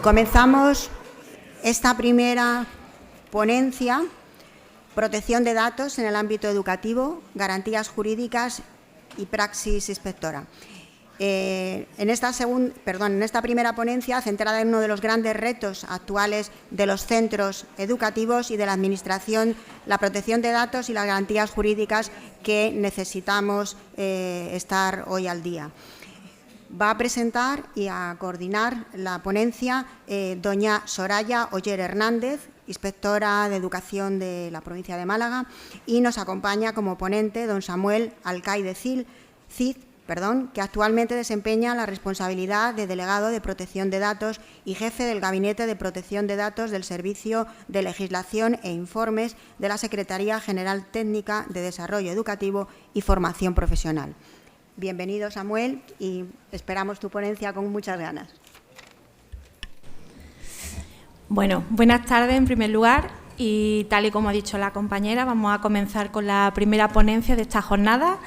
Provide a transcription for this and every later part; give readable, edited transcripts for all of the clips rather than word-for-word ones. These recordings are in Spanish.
Comenzamos esta primera ponencia, protección de datos en el ámbito educativo, garantías jurídicas y praxis inspectora. En esta primera ponencia, centrada en uno de los grandes retos actuales de los centros educativos y de la Administración, la protección de datos y las garantías jurídicas que necesitamos estar hoy al día. Va a presentar y a coordinar la ponencia doña Soraya Oller Hernández, inspectora de Educación de la provincia de Málaga, y nos acompaña como ponente don Samuel Alcaide Cid, que actualmente desempeña la responsabilidad de delegado de protección de datos y jefe del Gabinete de Protección de Datos del Servicio de Legislación e Informes de la Secretaría General Técnica de Desarrollo Educativo y Formación Profesional. Bienvenido, Samuel, y esperamos tu ponencia con muchas ganas. Bueno, buenas tardes en primer lugar, y tal y como ha dicho la compañera, vamos a comenzar con la primera ponencia de esta jornada,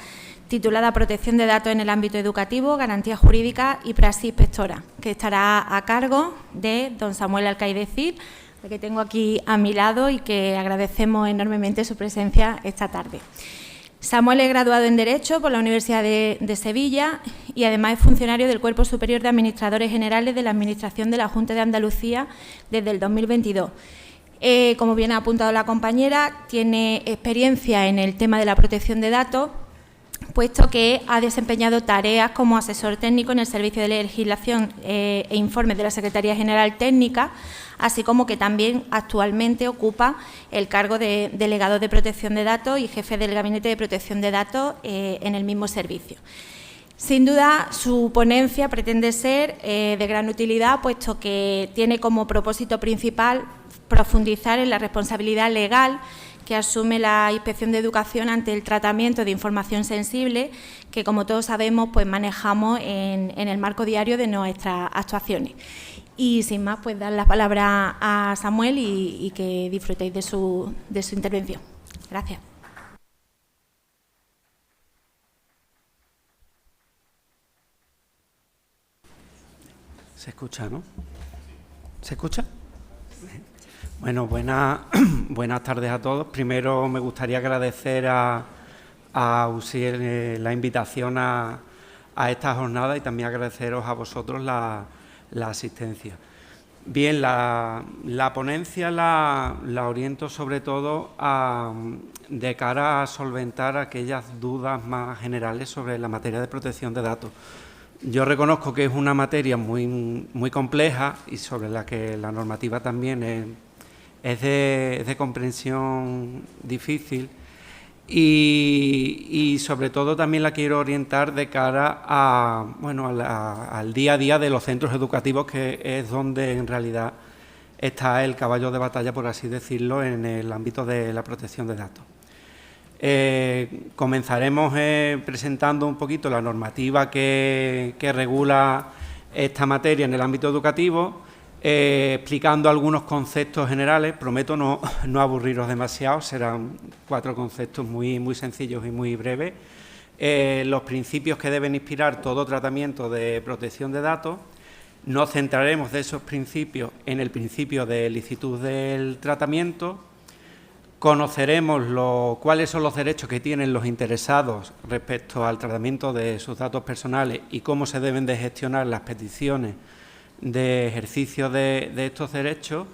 titulada Protección de datos en el ámbito educativo, garantías jurídicas y praxis inspectora, que estará a cargo de don Samuel Alcaide Cid, que tengo aquí a mi lado y que agradecemos enormemente su presencia esta tarde. Samuel es graduado en Derecho por la Universidad de Sevilla y además es funcionario del Cuerpo Superior de Administradores Generales de la Administración de la Junta de Andalucía desde el 2022. Como bien ha apuntado la compañera, tiene experiencia en el tema de la protección de datos, puesto que ha desempeñado tareas como asesor técnico en el Servicio de Legislación e Informes de la Secretaría General Técnica, así como que también actualmente ocupa el cargo de delegado de protección de datos y jefe del Gabinete de Protección de Datos en el mismo servicio. Sin duda, su ponencia pretende ser de gran utilidad, puesto que tiene como propósito principal profundizar en la responsabilidad legal que asume la Inspección de Educación ante el tratamiento de información sensible que, como todos sabemos, pues manejamos en el marco diario de nuestras actuaciones. Y sin más, pues dar la palabra a Samuel y que disfrutéis de su intervención. Gracias. ¿Se escucha, no? ¿Se escucha? Bueno, buenas tardes a todos. Primero me gustaría agradecer a USIER la invitación a esta jornada y también agradeceros a vosotros la asistencia. Bien, la ponencia la oriento sobre todo de cara a solventar aquellas dudas más generales sobre la materia de protección de datos. Yo reconozco que es una materia muy compleja y sobre la que la normativa también es de comprensión difícil y sobre todo también la quiero orientar de cara al día a día de los centros educativos, que es donde en realidad está el caballo de batalla, por así decirlo, en el ámbito de la protección de datos. Comenzaremos presentando un poquito la normativa que regula esta materia en el ámbito educativo, explicando algunos conceptos generales. Prometo no aburriros demasiado, serán 4 conceptos muy sencillos y muy breves. Los principios que deben inspirar todo tratamiento de protección de datos. Nos centraremos de esos principios en el principio de licitud del tratamiento. Conoceremos cuáles son los derechos que tienen los interesados respecto al tratamiento de sus datos personales y cómo se deben de gestionar las peticiones de ejercicio de estos derechos,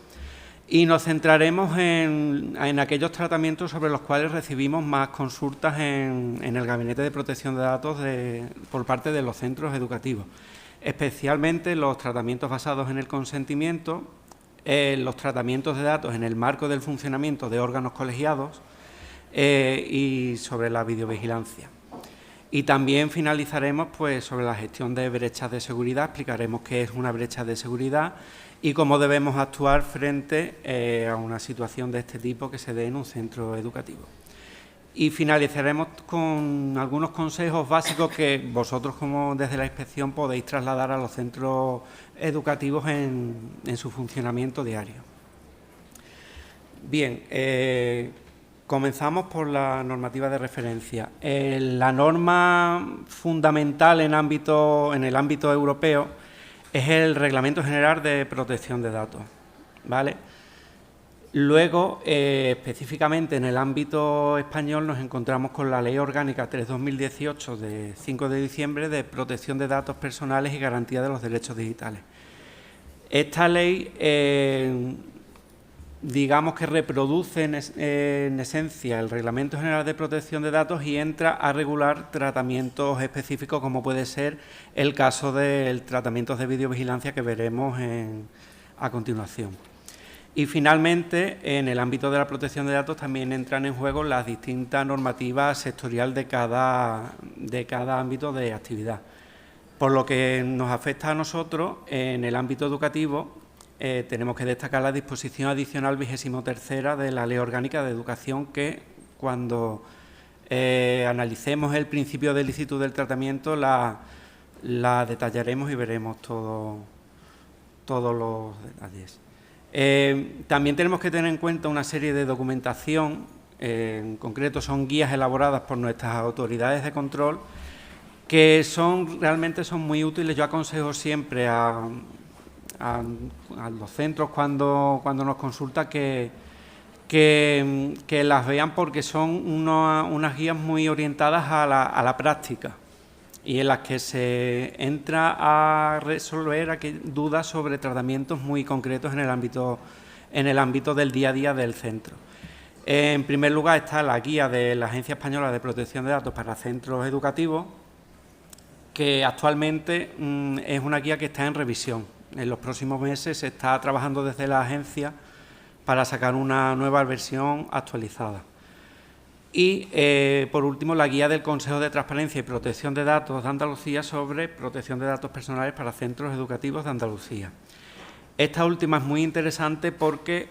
y nos centraremos en aquellos tratamientos sobre los cuales recibimos más consultas en el Gabinete de Protección de Datos por parte de los centros educativos, especialmente los tratamientos basados en el consentimiento, los tratamientos de datos en el marco del funcionamiento de órganos colegiados y sobre la videovigilancia. Y también finalizaremos pues sobre la gestión de brechas de seguridad, explicaremos qué es una brecha de seguridad y cómo debemos actuar frente a una situación de este tipo que se dé en un centro educativo. Y finalizaremos con algunos consejos básicos que vosotros, como desde la inspección, podéis trasladar a los centros educativos en su funcionamiento diario. Bien, comenzamos por la normativa de referencia. La norma fundamental en el ámbito europeo es el Reglamento General de Protección de Datos, ¿vale? Luego, específicamente en el ámbito español, nos encontramos con la Ley Orgánica 3/2018 de 5 de diciembre de Protección de Datos Personales y Garantía de los Derechos Digitales. Esta ley, digamos que reproduce en esencia el Reglamento General de Protección de Datos y entra a regular tratamientos específicos, como puede ser el caso del tratamiento de videovigilancia que veremos a continuación. Y finalmente, en el ámbito de la protección de datos también entran en juego las distintas normativas sectorial de cada ámbito de actividad. Por lo que nos afecta a nosotros, en el ámbito educativo, tenemos que destacar la disposición adicional 23ª de la Ley Orgánica de Educación, que cuando analicemos el principio de licitud del tratamiento la detallaremos y veremos todos los detalles. También tenemos que tener en cuenta una serie de documentación, en concreto son guías elaboradas por nuestras autoridades de control, que realmente son muy útiles. Yo aconsejo siempre a los centros cuando nos consultan que las vean, porque son unas guías muy orientadas a la práctica y en las que se entra a resolver dudas sobre tratamientos muy concretos en el ámbito del día a día del centro. En primer lugar está la guía de la Agencia Española de Protección de Datos para Centros Educativos, que actualmente es una guía que está en revisión. En los próximos meses se está trabajando desde la agencia para sacar una nueva versión actualizada. Y, por último, la guía del Consejo de Transparencia y Protección de Datos de Andalucía sobre protección de datos personales para centros educativos de Andalucía. Esta última es muy interesante porque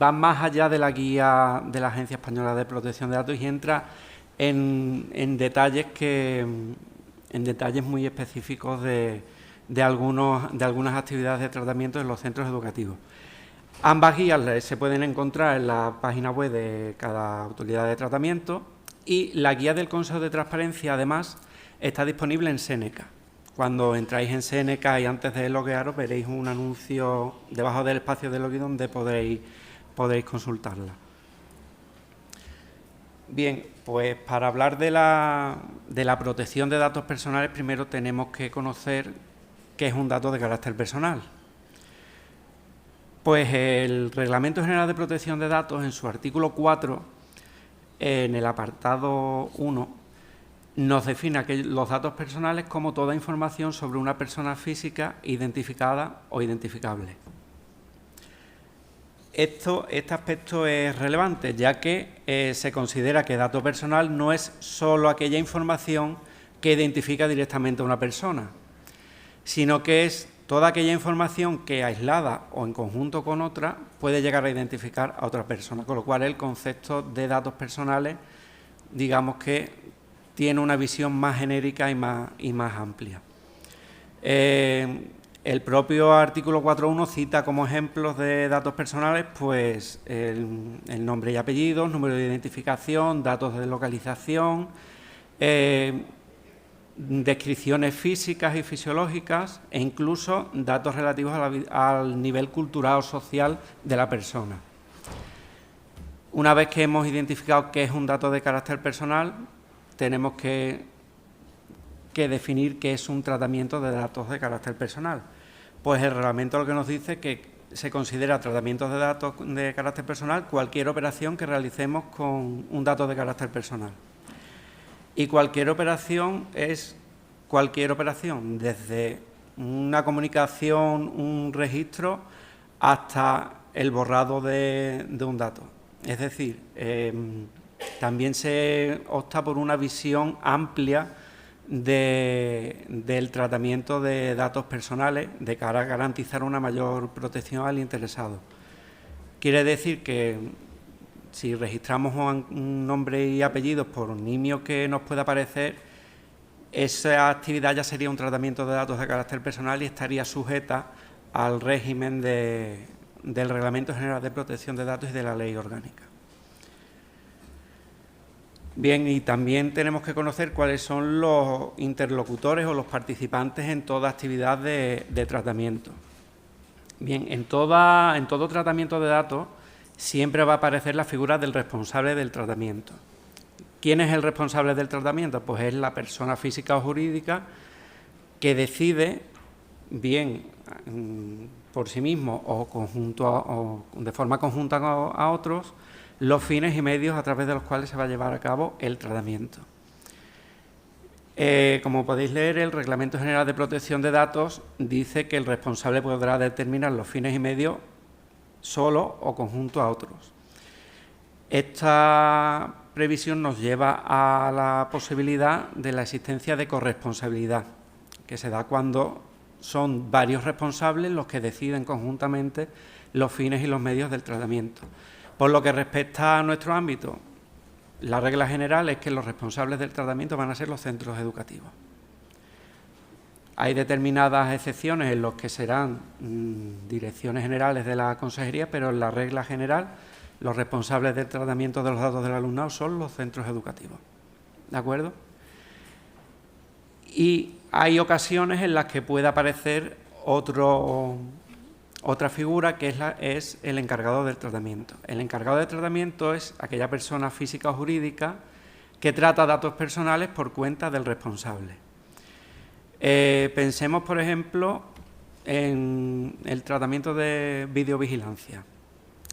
va más allá de la guía de la Agencia Española de Protección de Datos y entra en detalles muy específicos de algunas actividades de tratamiento en los centros educativos. Ambas guías se pueden encontrar en la página web de cada autoridad de tratamiento, y la guía del Consejo de Transparencia, además, está disponible en Seneca. Cuando entráis en Seneca y antes de loguearos veréis un anuncio debajo del espacio de login donde podréis consultarla. Bien, pues para hablar de la protección de datos personales, primero tenemos que conocer qué es un dato de carácter personal. Pues el Reglamento General de Protección de Datos, en su artículo 4, en el apartado 1, nos define los datos personales como toda información sobre una persona física identificada o identificable. Este aspecto es relevante, ya que se considera que dato personal no es solo aquella información que identifica directamente a una persona, sino que es toda aquella información que, aislada o en conjunto con otra, puede llegar a identificar a otra persona, con lo cual el concepto de datos personales, digamos que tiene una visión más genérica y más amplia. El propio artículo 4.1 cita como ejemplos de datos personales pues el nombre y apellidos, número de identificación, datos de localización, descripciones físicas y fisiológicas e incluso datos relativos al nivel cultural o social de la persona. Una vez que hemos identificado qué es un dato de carácter personal, tenemos que definir qué es un tratamiento de datos de carácter personal. Pues el reglamento lo que nos dice es que se considera tratamientos de datos de carácter personal cualquier operación que realicemos con un dato de carácter personal. Y cualquier operación es cualquier operación, desde una comunicación, un registro, hasta el borrado de un dato. Es decir, también se opta por una visión amplia del tratamiento de datos personales de cara a garantizar una mayor protección al interesado. Quiere decir que si registramos un nombre y apellidos por un nimio que nos pueda aparecer, esa actividad ya sería un tratamiento de datos de carácter personal y estaría sujeta al régimen del Reglamento General de Protección de Datos y de la Ley Orgánica. Bien, y también tenemos que conocer cuáles son los interlocutores o los participantes en toda actividad de tratamiento. Bien, en todo tratamiento de datos siempre va a aparecer la figura del responsable del tratamiento. ¿Quién es el responsable del tratamiento? Pues es la persona física o jurídica que decide, bien por sí mismo o de forma conjunta a otros, los fines y medios a través de los cuales se va a llevar a cabo el tratamiento. Como podéis leer, el Reglamento General de Protección de Datos dice que el responsable podrá determinar los fines y medios solo o conjunto a otros. Esta previsión nos lleva a la posibilidad de la existencia de corresponsabilidad, que se da cuando son varios responsables los que deciden conjuntamente los fines y los medios del tratamiento. Por lo que respecta a nuestro ámbito, la regla general es que los responsables del tratamiento van a ser los centros educativos. Hay determinadas excepciones en los que serán direcciones generales de la consejería, pero en la regla general los responsables del tratamiento de los datos del alumnado son los centros educativos. ¿De acuerdo? Y hay ocasiones en las que puede aparecer otra figura que es el encargado del tratamiento. El encargado del tratamiento es aquella persona física o jurídica que trata datos personales por cuenta del responsable. Pensemos, por ejemplo, en el tratamiento de videovigilancia.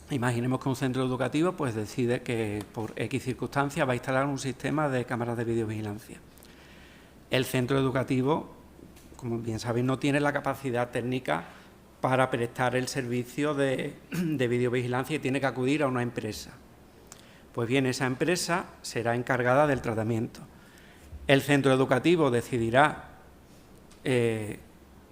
Imaginemos que un centro educativo pues, decide que por X circunstancias va a instalar un sistema de cámaras de videovigilancia. El centro educativo, como bien sabéis, no tiene la capacidad técnica para prestar el servicio de videovigilancia y tiene que acudir a una empresa. Pues bien, esa empresa será encargada del tratamiento. El centro educativo decidirá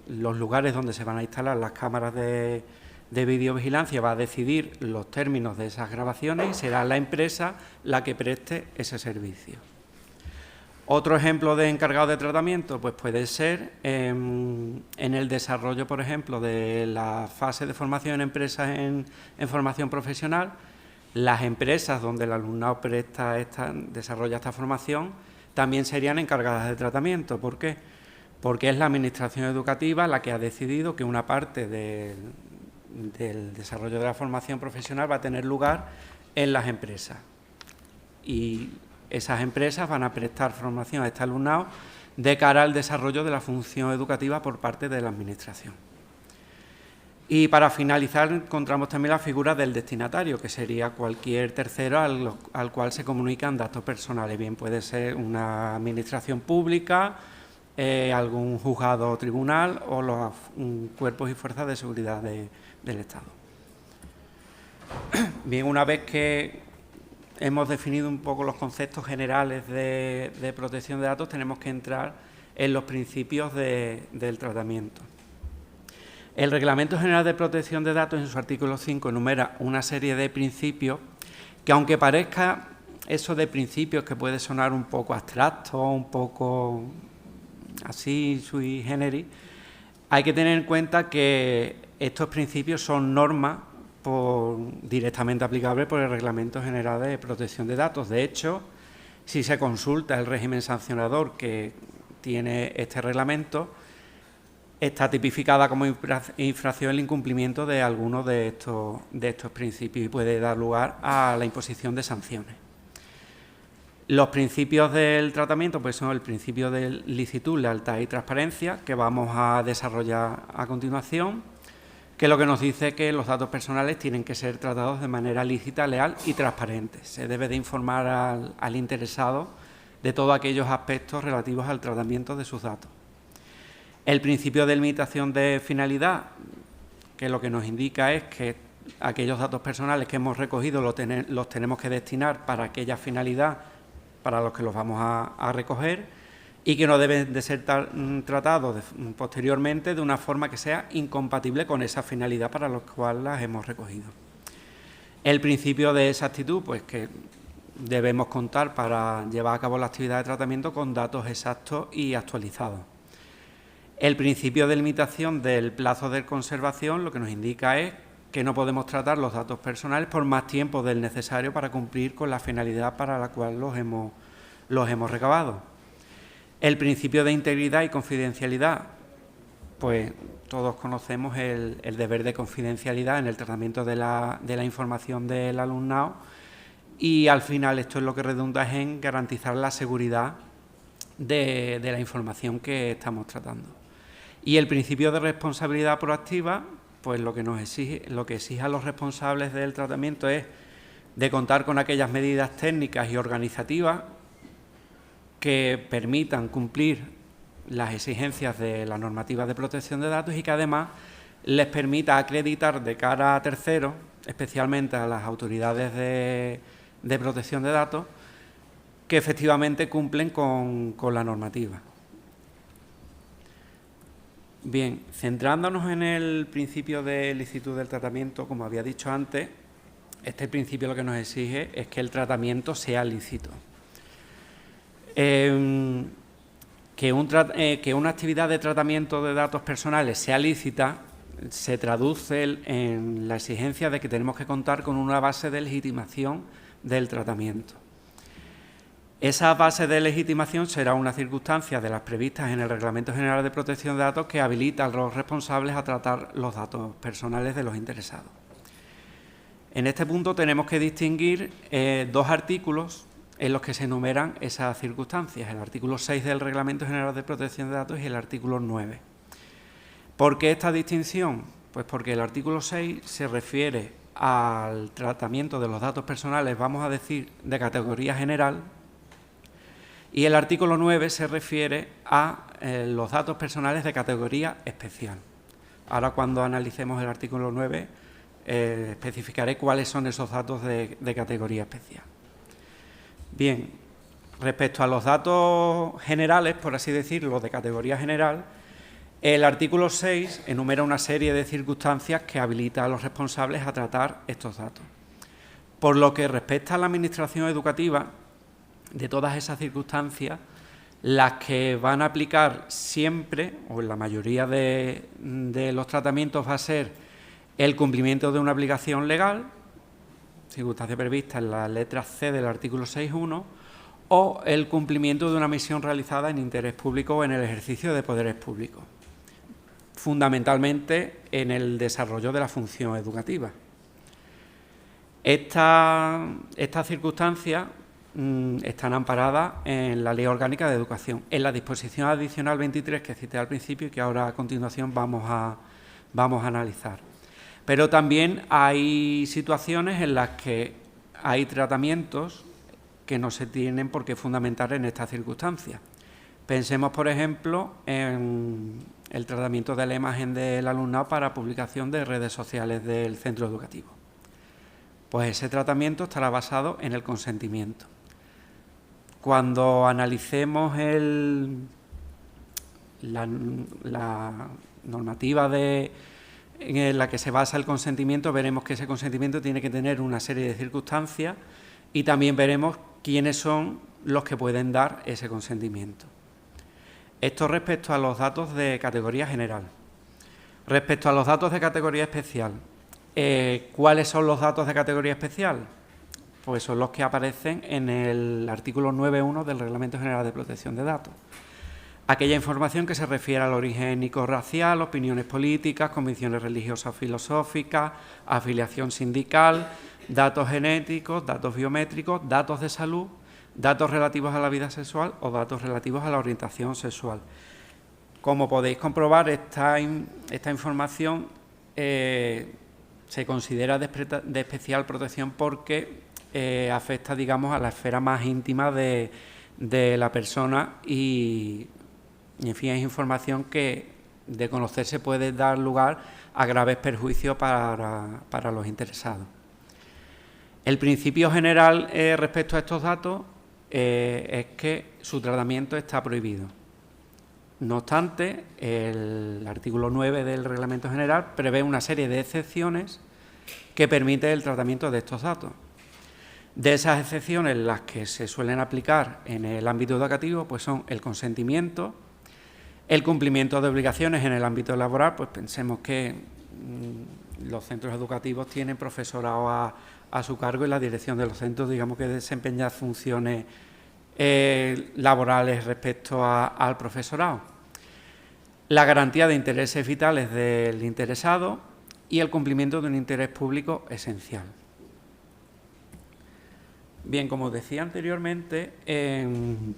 los lugares donde se van a instalar las cámaras de videovigilancia, va a decidir los términos de esas grabaciones y será la empresa la que preste ese servicio. Otro ejemplo de encargado de tratamiento pues puede ser en el desarrollo, por ejemplo, de la fase de formación en empresas en formación profesional. Las empresas donde el alumnado desarrolla esta formación también serían encargadas de tratamiento. ¿Por qué? Porque es la administración educativa la que ha decidido que una parte del desarrollo de la formación profesional va a tener lugar en las empresas. Y esas empresas van a prestar formación a este alumnado de cara al desarrollo de la función educativa por parte de la Administración. Y para finalizar encontramos también la figura del destinatario, que sería cualquier tercero al cual se comunican datos personales. Bien puede ser una administración pública, algún juzgado o tribunal o los cuerpos y fuerzas de seguridad del Estado. Bien, una vez que hemos definido un poco los conceptos generales de protección de datos, tenemos que entrar en los principios del tratamiento. El Reglamento General de Protección de Datos, en su artículo 5, enumera una serie de principios que, aunque parezca eso de principios que puede sonar un poco abstracto, un poco así sui generis, hay que tener en cuenta que estos principios son normas directamente aplicable por el Reglamento General de Protección de Datos. De hecho, si se consulta el régimen sancionador que tiene este reglamento, está tipificada como infracción el incumplimiento de algunos de estos principios y puede dar lugar a la imposición de sanciones. Los principios del tratamiento pues son el principio de licitud, lealtad y transparencia, que vamos a desarrollar a continuación, que lo que nos dice es que los datos personales tienen que ser tratados de manera lícita, leal y transparente. Se debe de informar al interesado de todos aquellos aspectos relativos al tratamiento de sus datos. El principio de limitación de finalidad, que lo que nos indica es que aquellos datos personales que hemos recogido los tenemos que destinar para aquella finalidad para los que los vamos a recoger, y que no deben de ser tratados posteriormente de una forma que sea incompatible con esa finalidad para la cual las hemos recogido. El principio de exactitud, pues que debemos contar para llevar a cabo la actividad de tratamiento con datos exactos y actualizados. El principio de limitación del plazo de conservación lo que nos indica es que no podemos tratar los datos personales por más tiempo del necesario para cumplir con la finalidad para la cual los hemos recabado. El principio de integridad y confidencialidad, pues todos conocemos el deber de confidencialidad en el tratamiento de la información del alumnado, y al final esto es lo que redunda en garantizar la seguridad de la información que estamos tratando. Y el principio de responsabilidad proactiva, pues lo que exige a los responsables del tratamiento es de contar con aquellas medidas técnicas y organizativas que permitan cumplir las exigencias de la normativa de protección de datos y que además les permita acreditar de cara a terceros, especialmente a las autoridades de protección de datos, que efectivamente cumplen con la normativa. Bien, centrándonos en el principio de licitud del tratamiento, como había dicho antes, este principio lo que nos exige es que el tratamiento sea lícito. Que una actividad de tratamiento de datos personales sea lícita se traduce en la exigencia de que tenemos que contar con una base de legitimación del tratamiento. Esa base de legitimación será una circunstancia de las previstas en el Reglamento General de Protección de Datos que habilita a los responsables a tratar los datos personales de los interesados. En este punto tenemos que distinguir dos artículos en los que se enumeran esas circunstancias, el artículo 6 del Reglamento General de Protección de Datos y el artículo 9. ¿Por qué esta distinción? Pues porque el artículo 6 se refiere al tratamiento de los datos personales, vamos a decir, de categoría general, y el artículo 9 se refiere a los datos personales de categoría especial. Ahora, cuando analicemos el artículo 9, especificaré cuáles son esos datos de categoría especial. Bien, respecto a los datos generales, por así decirlo, de categoría general, el artículo 6 enumera una serie de circunstancias que habilita a los responsables a tratar estos datos. Por lo que respecta a la Administración educativa, de todas esas circunstancias, las que van a aplicar siempre, o en la mayoría de los tratamientos, va a ser el cumplimiento de una obligación legal, circunstancia prevista en la letra C del artículo 6.1, o el cumplimiento de una misión realizada en interés público o en el ejercicio de poderes públicos, fundamentalmente en el desarrollo de la función educativa. Estas circunstancias están amparadas en la Ley Orgánica de Educación, en la disposición adicional 23 que cité al principio y que ahora a continuación vamos a analizar. Pero también hay situaciones en las que hay tratamientos que no se tienen por qué fundamentar en estas circunstancias. Pensemos, por ejemplo, en el tratamiento de la imagen del alumnado para publicación de redes sociales del centro educativo. Pues ese tratamiento estará basado en el consentimiento. Cuando analicemos la normativa en la que se basa el consentimiento, veremos que ese consentimiento tiene que tener una serie de circunstancias y también veremos quiénes son los que pueden dar ese consentimiento. Esto respecto a los datos de categoría general. Respecto a los datos de categoría especial, ¿cuáles son los datos de categoría especial? Pues son los que aparecen en el artículo 9.1 del Reglamento General de Protección de Datos. Aquella información que se refiere al origen étnico-racial, opiniones políticas, convicciones religiosas o filosóficas, afiliación sindical, datos genéticos, datos biométricos, datos de salud, datos relativos a la vida sexual o datos relativos a la orientación sexual. Como podéis comprobar, esta información se considera de especial protección porque afecta, digamos, a la esfera más íntima de la persona y en fin, es información que de conocerse puede dar lugar a graves perjuicios para los interesados. El principio general respecto a estos datos es que su tratamiento está prohibido. No obstante, el artículo 9 del Reglamento General prevé una serie de excepciones que permiten el tratamiento de estos datos. De esas excepciones, las que se suelen aplicar en el ámbito educativo, pues son el consentimiento, el cumplimiento de obligaciones en el ámbito laboral, pues pensemos que los centros educativos tienen profesorado a su cargo y la dirección de los centros, digamos, que desempeña funciones laborales respecto al profesorado. La garantía de intereses vitales del interesado y el cumplimiento de un interés público esencial. Bien, como decía anteriormente, en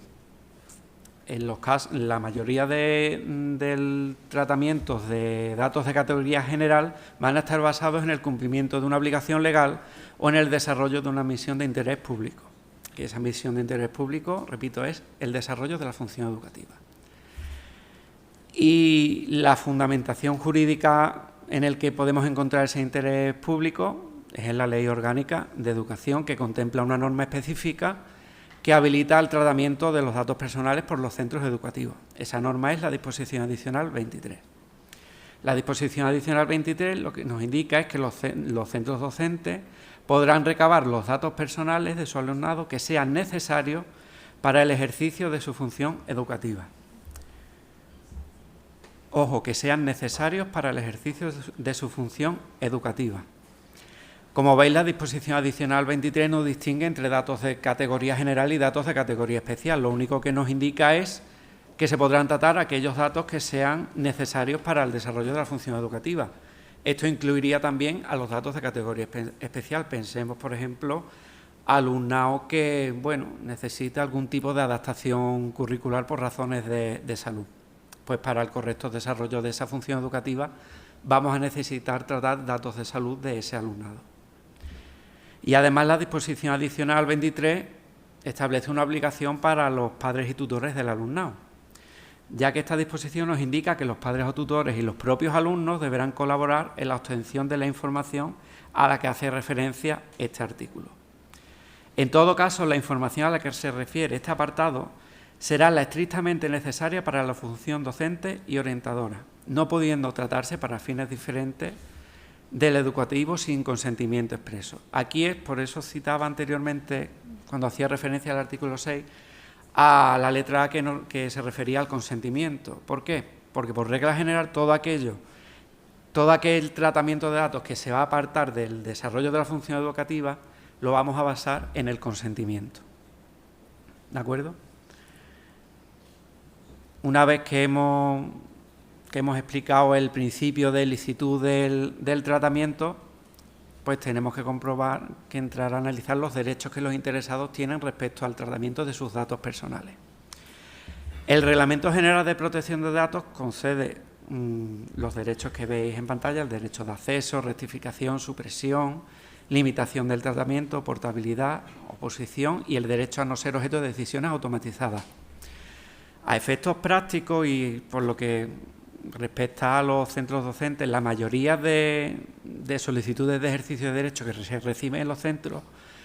la mayoría de tratamientos de datos de categoría general van a estar basados en el cumplimiento de una obligación legal o en el desarrollo de una misión de interés público. Que esa misión de interés público, repito, es el desarrollo de la función educativa. Y la fundamentación jurídica en el que podemos encontrar ese interés público es en la Ley Orgánica de Educación, que contempla una norma específica que habilita el tratamiento de los datos personales por los centros educativos. Esa norma es la disposición adicional 23. La disposición adicional 23 lo que nos indica es que los centros docentes podrán recabar los datos personales de su alumnado que sean necesarios para el ejercicio de su función educativa. Ojo, que sean necesarios para el ejercicio de su función educativa. Como veis, la disposición adicional 23 no distingue entre datos de categoría general y datos de categoría especial. Lo único que nos indica es que se podrán tratar aquellos datos que sean necesarios para el desarrollo de la función educativa. Esto incluiría también a los datos de categoría especial. Pensemos, por ejemplo, alumnado que necesita algún tipo de adaptación curricular por razones de salud. Pues para el correcto desarrollo de esa función educativa vamos a necesitar tratar datos de salud de ese alumnado. Y además la disposición adicional 23 establece una obligación para los padres y tutores del alumnado, ya que esta disposición nos indica que los padres o tutores y los propios alumnos deberán colaborar en la obtención de la información a la que hace referencia este artículo. En todo caso, la información a la que se refiere este apartado será la estrictamente necesaria para la función docente y orientadora, no pudiendo tratarse para fines diferentes del educativo sin consentimiento expreso. Aquí es, por eso citaba anteriormente, cuando hacía referencia al artículo 6, a la letra A que se refería al consentimiento. ¿Por qué? Porque por regla general todo aquel tratamiento de datos que se va a apartar del desarrollo de la función educativa lo vamos a basar en el consentimiento. ¿De acuerdo? Una vez que hemos explicado el principio de licitud del tratamiento, pues tenemos que comprobar que entrar a analizar los derechos que los interesados tienen respecto al tratamiento de sus datos personales. El Reglamento General de Protección de Datos concede los derechos que veis en pantalla: el derecho de acceso, rectificación, supresión, limitación del tratamiento, portabilidad, oposición y el derecho a no ser objeto de decisiones automatizadas. A efectos prácticos y por lo que respecta a los centros docentes, la mayoría de solicitudes de ejercicio de derechos que se reciben en los centros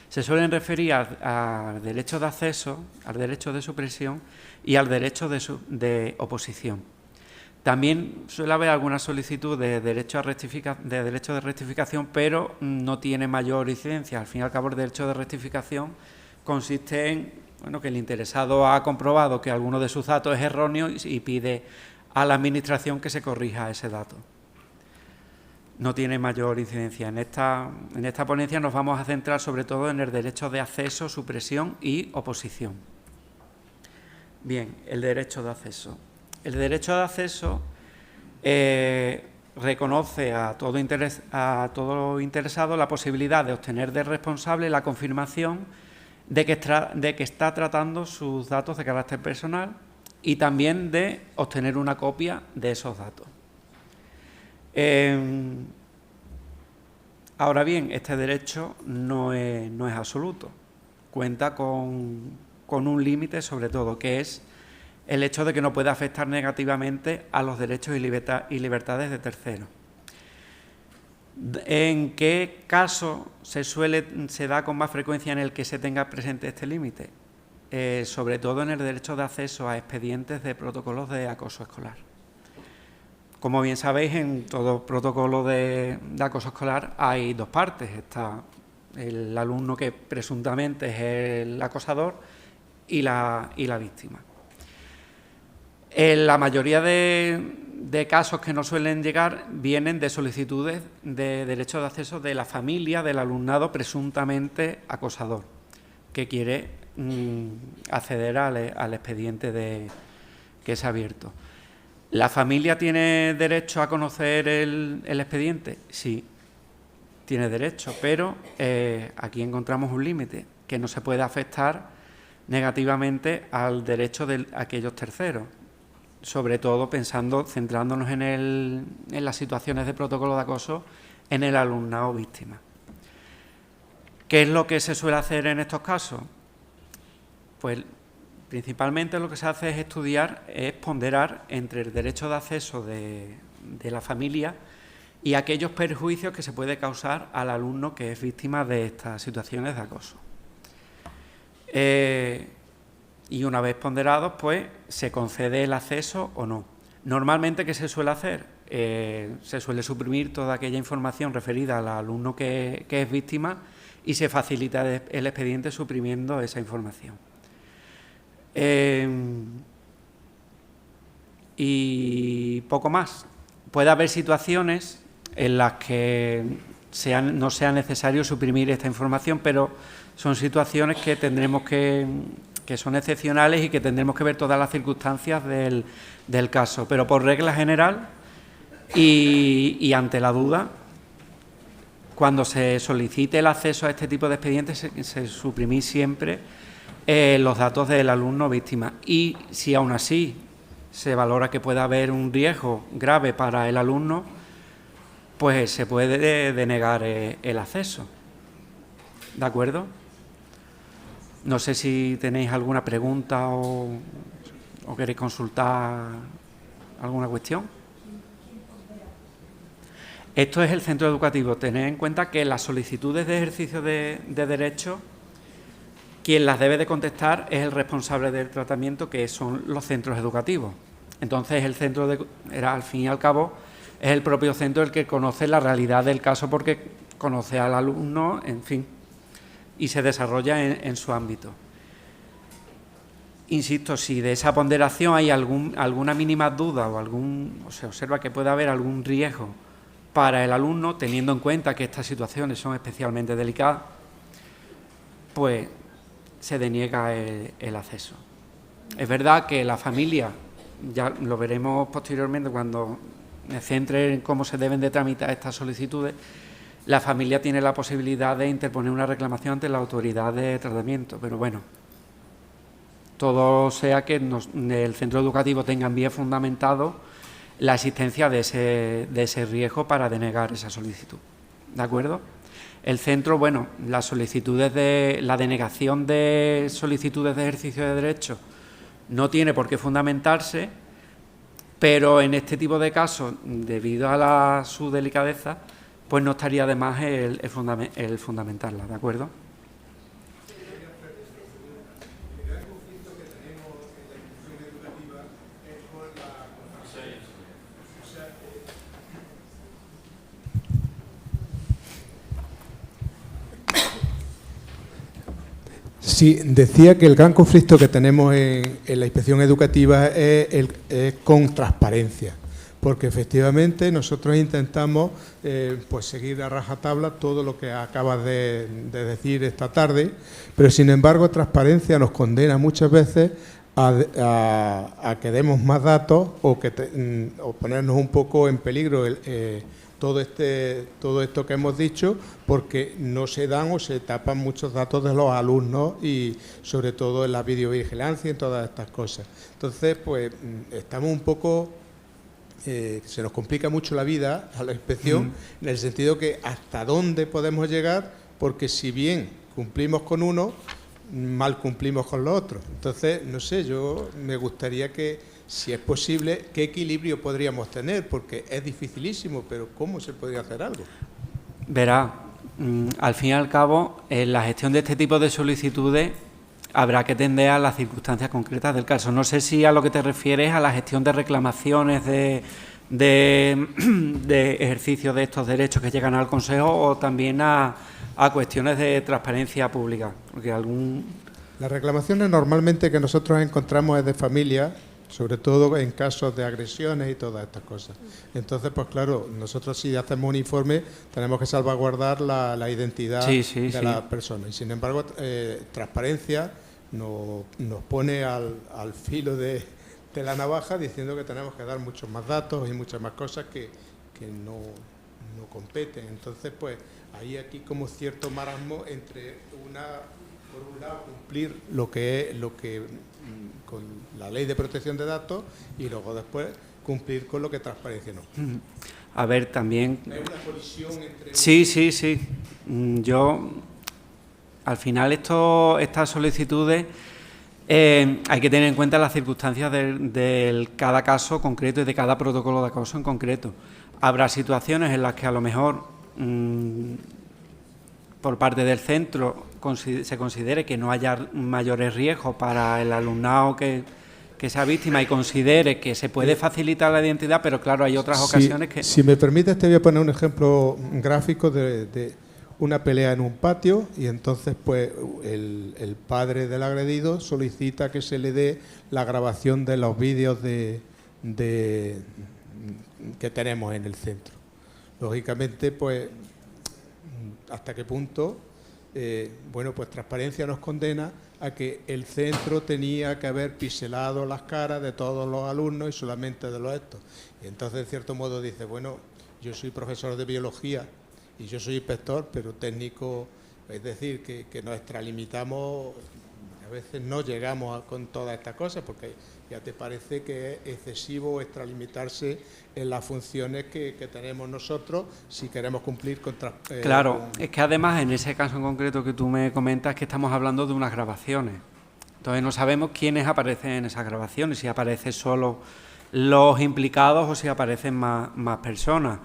se suelen referir al derecho de acceso, al derecho de supresión y al derecho de oposición. También suele haber alguna solicitud de derecho de rectificación, pero no tiene mayor incidencia. Al fin y al cabo, el derecho de rectificación consiste en que el interesado ha comprobado que alguno de sus datos es erróneo y pide a la Administración que se corrija ese dato. No tiene mayor incidencia. En esta ponencia nos vamos a centrar sobre todo en el derecho de acceso, supresión y oposición. Bien, el derecho de acceso. El derecho de acceso reconoce a todo interesado la posibilidad de obtener del responsable la confirmación de que está tratando sus datos de carácter personal y también de obtener una copia de esos datos. Ahora bien, este derecho no es absoluto. Cuenta con un límite, sobre todo, que es el hecho de que no puede afectar negativamente a los derechos y libertades de terceros. ¿En qué caso se da con más frecuencia en el que se tenga presente este límite? Sobre todo en el derecho de acceso a expedientes de protocolos de acoso escolar. Como bien sabéis, en todo protocolo de acoso escolar hay dos partes. Está el alumno que presuntamente es el acosador y la víctima. En la mayoría de de casos que nos suelen llegar vienen de solicitudes de derecho de acceso de la familia del alumnado presuntamente acosador, que quiere acceder al expediente que se ha abierto. ¿La familia tiene derecho a conocer el expediente? Sí, tiene derecho, pero aquí encontramos un límite, que no se puede afectar negativamente al derecho de aquellos terceros, sobre todo centrándonos en las situaciones de protocolo de acoso en el alumnado víctima. ¿Qué es lo que se suele hacer en estos casos? Pues principalmente lo que se hace es ponderar entre el derecho de acceso de la familia y aquellos perjuicios que se puede causar al alumno que es víctima de estas situaciones de acoso. Y una vez ponderados, pues se concede el acceso o no. Normalmente, ¿qué se suele hacer? Se suele suprimir toda aquella información referida al alumno que es víctima y se facilita el expediente suprimiendo esa información. Y poco más. Puede haber situaciones en las que no sea necesario suprimir esta información, pero son situaciones que son excepcionales y que tendremos que ver todas las circunstancias del caso. Pero por regla general y ante la duda, cuando se solicite el acceso a este tipo de expedientes, se suprimir siempre los datos del alumno víctima. Y si aún así se valora que pueda haber un riesgo grave para el alumno, pues se puede denegar el acceso. ¿De acuerdo? No sé si tenéis alguna pregunta o queréis consultar alguna cuestión. Esto es el centro educativo. Tened en cuenta que las solicitudes de ejercicio de derecho, quien las debe de contestar es el responsable del tratamiento, que son los centros educativos. Entonces, al fin y al cabo, es el propio centro el que conoce la realidad del caso, porque conoce al alumno, en fin, y se desarrolla en su ámbito. Insisto, si de esa ponderación hay alguna mínima duda o se observa que puede haber algún riesgo para el alumno, teniendo en cuenta que estas situaciones son especialmente delicadas, pues se deniega el acceso. Es verdad que la familia, ya lo veremos posteriormente cuando me centre en cómo se deben de tramitar estas solicitudes, la familia tiene la posibilidad de interponer una reclamación ante la autoridad de tratamiento, pero bueno, todo sea que el centro educativo tenga en vía fundamentado la existencia de ese riesgo para denegar esa solicitud. ¿De acuerdo? El centro, bueno, la denegación de solicitudes de ejercicio de derecho no tiene por qué fundamentarse, pero en este tipo de casos, debido a su delicadeza, pues no estaría de más el fundamentarla, ¿de acuerdo? Sí, decía que el gran conflicto que tenemos en la inspección educativa es con transparencia, porque efectivamente nosotros intentamos pues seguir a rajatabla todo lo que acabas de decir esta tarde, pero sin embargo transparencia nos condena muchas veces a que demos más datos o ponernos un poco en peligro todo esto que hemos dicho, porque no se dan o se tapan muchos datos de los alumnos y sobre todo en la videovigilancia y en todas estas cosas. Entonces, pues estamos un poco, se nos complica mucho la vida a la inspección, en el sentido que hasta dónde podemos llegar, porque si bien cumplimos con uno, mal cumplimos con los otros. Entonces, no sé, yo me gustaría que, si es posible, ¿qué equilibrio podríamos tener? Porque es dificilísimo, pero ¿cómo se podría hacer algo? Verá, al fin y al cabo, en la gestión de este tipo de solicitudes habrá que tender a las circunstancias concretas del caso. No sé si a lo que te refieres a la gestión de reclamaciones de ejercicio de estos derechos que llegan al Consejo, o también a cuestiones de transparencia pública. Porque Las reclamaciones normalmente que nosotros encontramos es de familias sobre todo en casos de agresiones y todas estas cosas. Entonces, pues claro, nosotros si hacemos un informe tenemos que salvaguardar la identidad de la persona. Y sin embargo, transparencia nos pone al filo de la navaja, diciendo que tenemos que dar muchos más datos y muchas más cosas que no competen. Entonces, pues hay aquí como cierto marasmo entre por un lado cumplir lo que con la ley de protección de datos y luego después cumplir con lo que transparencia no. A ver, también... ¿Hay una colisión entre...? Sí. Yo, al final, estas solicitudes hay que tener en cuenta las circunstancias de cada caso concreto y de cada protocolo de acoso en concreto. Habrá situaciones en las que a lo mejor por parte del centro se considere que no haya mayores riesgos para el alumnado que sea víctima y considere que se puede facilitar la identidad, pero claro, hay otras ocasiones que... Si me permites, te voy a poner un ejemplo gráfico de una pelea en un patio y entonces pues el padre del agredido solicita que se le dé la grabación de los vídeos que tenemos en el centro. Lógicamente, pues, ¿hasta qué punto? Pues transparencia nos condena a que el centro tenía que haber pixelado las caras de todos los alumnos y solamente de los estos. Y entonces, en cierto modo, dice, bueno, yo soy profesor de biología y yo soy inspector, pero técnico, es decir, que nos extralimitamos, a veces no llegamos con todas estas cosas, porque ya te parece que es excesivo extralimitarse en las funciones que tenemos nosotros si queremos cumplir con... Claro, es que además en ese caso en concreto que tú me comentas que estamos hablando de unas grabaciones. Entonces no sabemos quiénes aparecen en esas grabaciones, si aparecen solo los implicados o si aparecen más personas.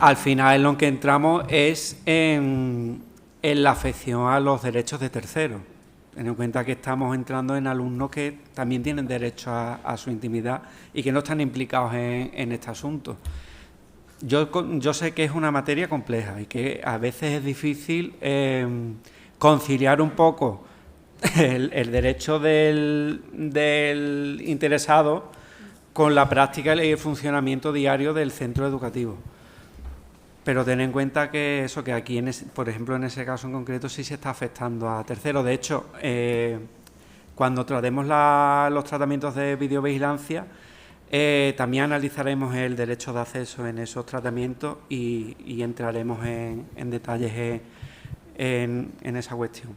Al final en lo que entramos es en la afección a los derechos de terceros. Ten en cuenta que estamos entrando en alumnos que también tienen derecho a su intimidad y que no están implicados en este asunto. Yo sé que es una materia compleja y que a veces es difícil conciliar un poco el derecho del interesado con la práctica y el funcionamiento diario del centro educativo. Pero ten en cuenta que aquí, por ejemplo, en ese caso en concreto, sí se está afectando a terceros. De hecho, cuando tratemos los tratamientos de videovigilancia, también analizaremos el derecho de acceso en esos tratamientos y entraremos en detalles en esa cuestión.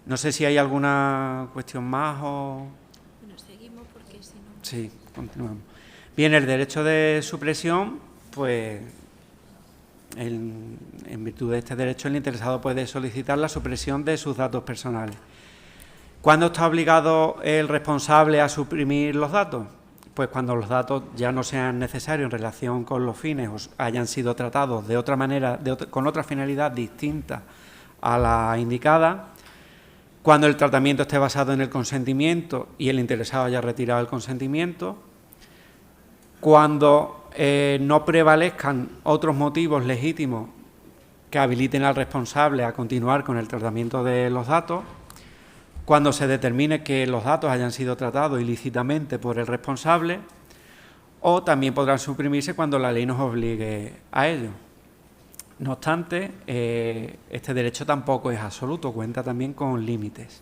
No sé si hay alguna cuestión más o... Bueno, seguimos porque si no... Sí, continuamos. Bien, el derecho de supresión, pues... En virtud de este derecho, el interesado puede solicitar la supresión de sus datos personales. ¿Cuándo está obligado el responsable a suprimir los datos? Pues cuando los datos ya no sean necesarios en relación con los fines o hayan sido tratados de otra manera, con otra finalidad distinta a la indicada, cuando el tratamiento esté basado en el consentimiento y el interesado haya retirado el consentimiento, cuando no prevalezcan otros motivos legítimos que habiliten al responsable a continuar con el tratamiento de los datos, cuando se determine que los datos hayan sido tratados ilícitamente por el responsable, o también podrán suprimirse cuando la ley nos obligue a ello. No obstante, este derecho tampoco es absoluto, cuenta también con límites.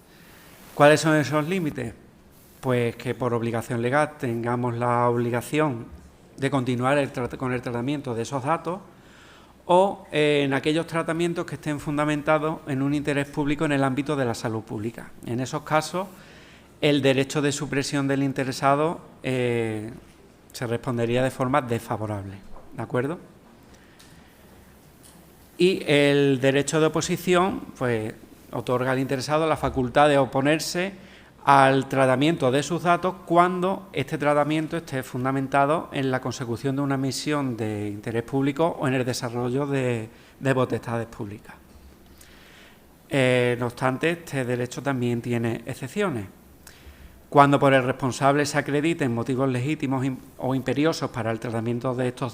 ¿Cuáles son esos límites? Pues que por obligación legal tengamos la obligación de continuar con el tratamiento de esos datos o en aquellos tratamientos que estén fundamentados en un interés público en el ámbito de la salud pública. En esos casos, el derecho de supresión del interesado se respondería de forma desfavorable, ¿de acuerdo? Y el derecho de oposición, pues, otorga al interesado la facultad de oponerse al tratamiento de sus datos cuando este tratamiento esté fundamentado en la consecución de una misión de interés público o en el desarrollo de potestades públicas. No obstante, este derecho también tiene excepciones. Cuando por el responsable se acrediten motivos legítimos o imperiosos para el tratamiento de estos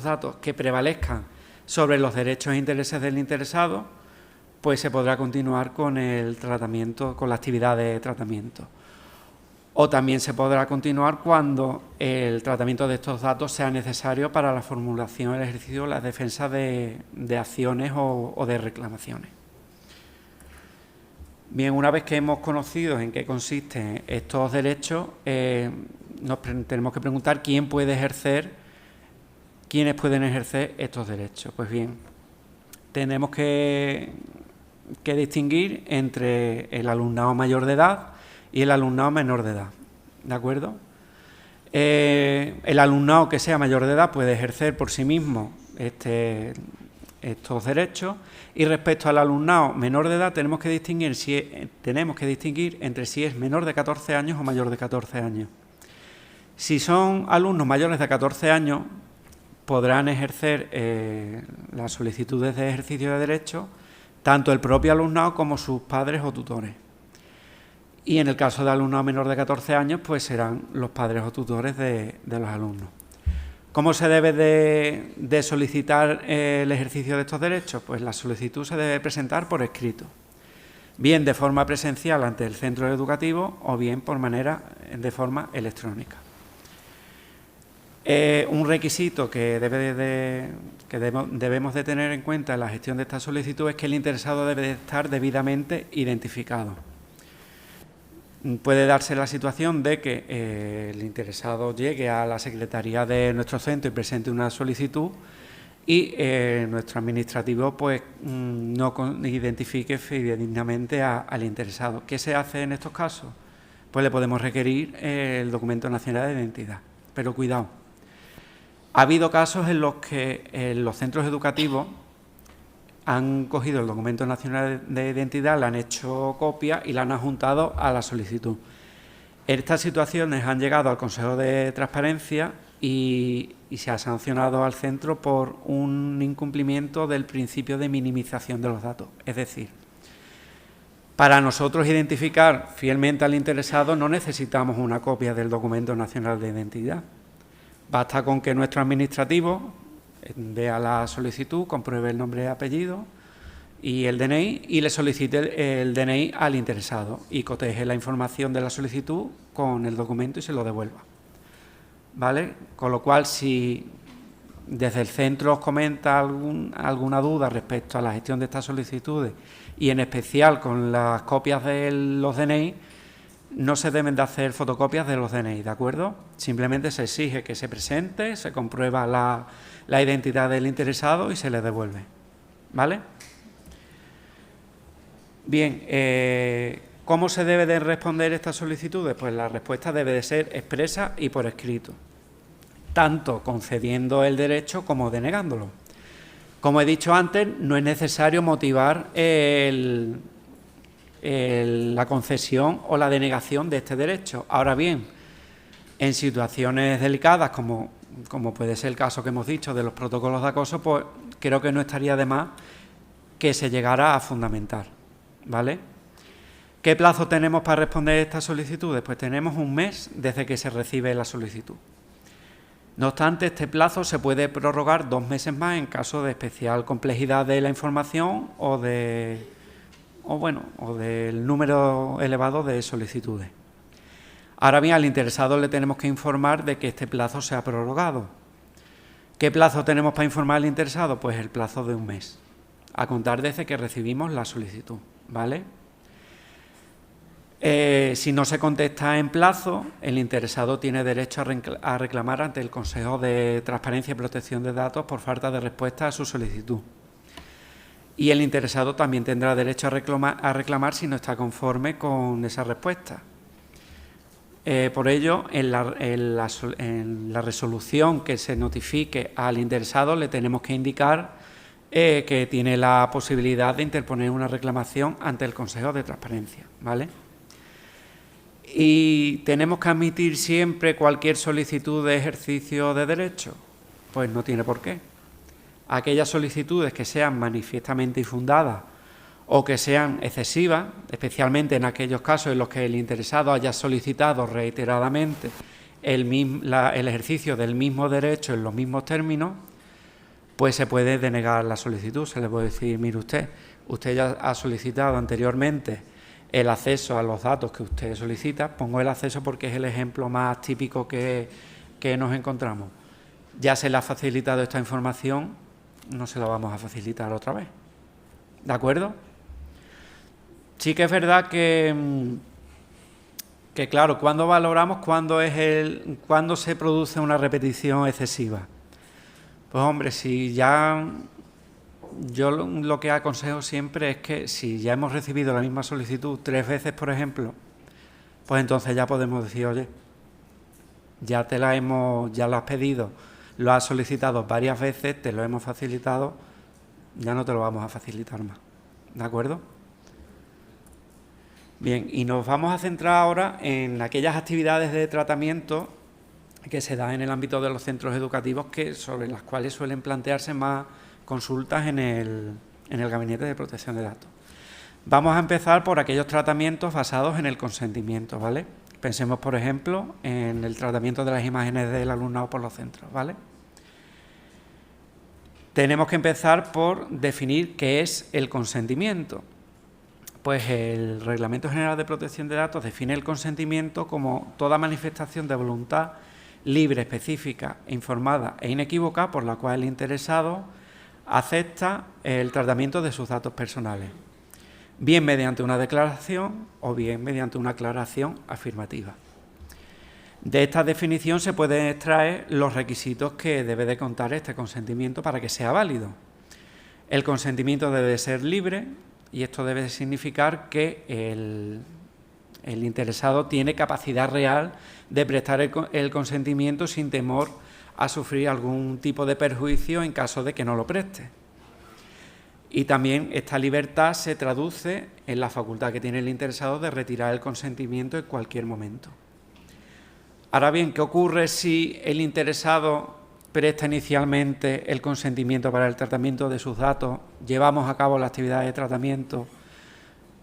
datos que prevalezcan sobre los derechos e intereses del interesado, pues se podrá continuar con el tratamiento, con la actividad de tratamiento. o también se podrá continuar cuando el tratamiento de estos datos sea necesario para la formulación, el ejercicio o la defensa de acciones o de reclamaciones. Bien, una vez que hemos conocido en qué consisten estos derechos, tenemos que preguntar quiénes pueden ejercer estos derechos. Pues bien, tenemos que distinguir entre el alumnado mayor de edad y el alumnado menor de edad, ¿de acuerdo? El alumnado que sea mayor de edad puede ejercer por sí mismo estos derechos, y respecto al alumnado menor de edad tenemos que distinguir entre si es menor de 14 años o mayor de 14 años. Si son alumnos mayores de 14 años, podrán ejercer las solicitudes de ejercicio de derechos tanto el propio alumnado como sus padres o tutores. Y en el caso de alumnado menor de 14 años, pues serán los padres o tutores de los alumnos. ¿Cómo se debe de solicitar el ejercicio de estos derechos? Pues la solicitud se debe presentar por escrito, bien de forma presencial ante el centro educativo o bien de forma electrónica. Un requisito que debemos de tener en cuenta en la gestión de esta solicitud es que el interesado debe de estar debidamente identificado. Puede darse la situación de que el interesado llegue a la secretaría de nuestro centro y presente una solicitud y nuestro administrativo pues no identifique fidedignamente al interesado. ¿Qué se hace en estos casos? Pues le podemos requerir el documento nacional de identidad. Pero cuidado, ha habido casos en los que los centros educativos han cogido el documento nacional de identidad, le han hecho copia y la han adjuntado a la solicitud. Estas situaciones han llegado al Consejo de Transparencia y se ha sancionado al centro por un incumplimiento del principio de minimización de los datos. Es decir, para nosotros identificar fielmente al interesado no necesitamos una copia del documento nacional de identidad. Basta con que nuestro administrativo vea la solicitud, compruebe el nombre y apellido y el DNI y le solicite el DNI al interesado y coteje la información de la solicitud con el documento y se lo devuelva. ¿Vale? Con lo cual, si desde el centro os comenta alguna duda respecto a la gestión de estas solicitudes y en especial con las copias de los DNI, no se deben de hacer fotocopias de los DNI, ¿de acuerdo? Simplemente se exige que se presente, se comprueba la identidad del interesado y se le devuelve, ¿vale? Bien, ¿cómo se debe de responder estas solicitudes? Pues la respuesta debe de ser expresa y por escrito, tanto concediendo el derecho como denegándolo. Como he dicho antes, no es necesario motivar la concesión o la denegación de este derecho. Ahora bien, en situaciones delicadas, como puede ser el caso que hemos dicho de los protocolos de acoso, pues creo que no estaría de más que se llegara a fundamentar, ¿vale? ¿Qué plazo tenemos para responder estas solicitudes? Pues tenemos un mes desde que se recibe la solicitud. No obstante, este plazo se puede prorrogar 2 meses más en caso de especial complejidad de la información o del número elevado de solicitudes. Ahora bien, al interesado le tenemos que informar de que este plazo se ha prorrogado. ¿Qué plazo tenemos para informar al interesado? Pues el plazo de un mes, a contar desde que recibimos la solicitud, ¿vale? Si no se contesta en plazo, el interesado tiene derecho a reclamar ante el Consejo de Transparencia y Protección de Datos por falta de respuesta a su solicitud. Y el interesado también tendrá derecho a reclamar si no está conforme con esa respuesta. Por ello, en la resolución que se notifique al interesado le tenemos que indicar que tiene la posibilidad de interponer una reclamación ante el Consejo de Transparencia, ¿vale? ¿Y tenemos que admitir siempre cualquier solicitud de ejercicio de derecho? Pues no tiene por qué. Aquellas solicitudes que sean manifiestamente infundadas o que sean excesivas, especialmente en aquellos casos en los que el interesado haya solicitado reiteradamente el ejercicio del mismo derecho en los mismos términos, pues se puede denegar la solicitud. Se le puede decir, mire usted ya ha solicitado anteriormente el acceso a los datos que usted solicita. Pongo el acceso porque es el ejemplo más típico que nos encontramos. Ya se le ha facilitado esta información, no se la vamos a facilitar otra vez. ¿De acuerdo? Sí que es verdad que claro, cuando valoramos cuándo se produce una repetición excesiva. Pues hombre, si ya... Yo lo que aconsejo siempre es que si ya hemos recibido la misma solicitud 3 veces, por ejemplo, pues entonces ya podemos decir, oye, ya lo has pedido, lo has solicitado varias veces, te lo hemos facilitado, ya no te lo vamos a facilitar más. ¿De acuerdo? Bien, y nos vamos a centrar ahora en aquellas actividades de tratamiento que se dan en el ámbito de los centros educativos, sobre las cuales suelen plantearse más consultas en el Gabinete de Protección de Datos. Vamos a empezar por aquellos tratamientos basados en el consentimiento, ¿vale? Pensemos, por ejemplo, en el tratamiento de las imágenes del alumnado por los centros, ¿vale? Tenemos que empezar por definir qué es el consentimiento. Pues el Reglamento General de Protección de Datos define el consentimiento como toda manifestación de voluntad libre, específica, informada e inequívoca por la cual el interesado acepta el tratamiento de sus datos personales, bien mediante una declaración o bien mediante una aclaración afirmativa. De esta definición se pueden extraer los requisitos que debe de contar este consentimiento para que sea válido. El consentimiento debe de ser libre y esto debe significar que el interesado tiene capacidad real de prestar el consentimiento sin temor a sufrir algún tipo de perjuicio en caso de que no lo preste. Y también esta libertad se traduce en la facultad que tiene el interesado de retirar el consentimiento en cualquier momento. Ahora bien, ¿qué ocurre si el interesado presta inicialmente el consentimiento para el tratamiento de sus datos, llevamos a cabo la actividad de tratamiento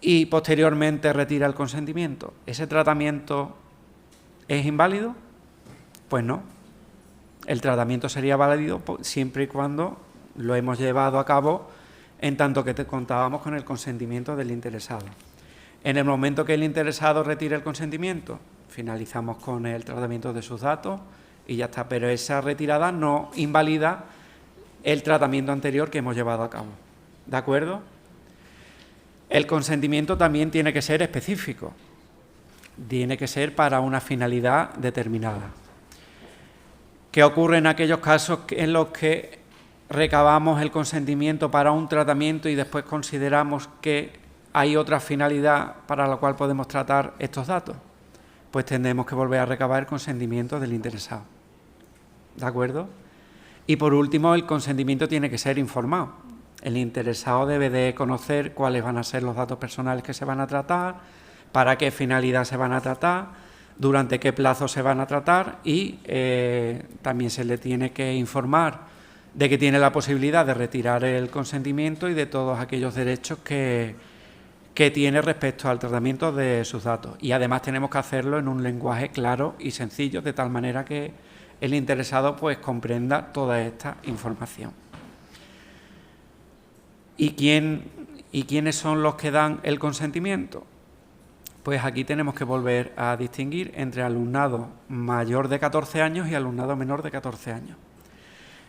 y posteriormente retira el consentimiento? ¿Ese tratamiento es inválido? Pues no. El tratamiento sería válido siempre y cuando lo hemos llevado a cabo en tanto que contábamos con el consentimiento del interesado. En el momento que el interesado retire el consentimiento, finalizamos con el tratamiento de sus datos y ya está, pero esa retirada no invalida el tratamiento anterior que hemos llevado a cabo. ¿De acuerdo? El consentimiento también tiene que ser específico, tiene que ser para una finalidad determinada. ¿Qué ocurre en aquellos casos en los que recabamos el consentimiento para un tratamiento y después consideramos que hay otra finalidad para la cual podemos tratar estos datos? Pues tendremos que volver a recabar el consentimiento del interesado. ¿De acuerdo? Y por último, el consentimiento tiene que ser informado. El interesado debe de conocer cuáles van a ser los datos personales que se van a tratar, para qué finalidad se van a tratar, durante qué plazo se van a tratar y también se le tiene que informar de que tiene la posibilidad de retirar el consentimiento y de todos aquellos derechos que tiene respecto al tratamiento de sus datos. Y además tenemos que hacerlo en un lenguaje claro y sencillo, de tal manera que el interesado pues comprenda toda esta información. ¿Y quiénes son los que dan el consentimiento? Pues aquí tenemos que volver a distinguir entre alumnado mayor de 14 años y alumnado menor de 14 años.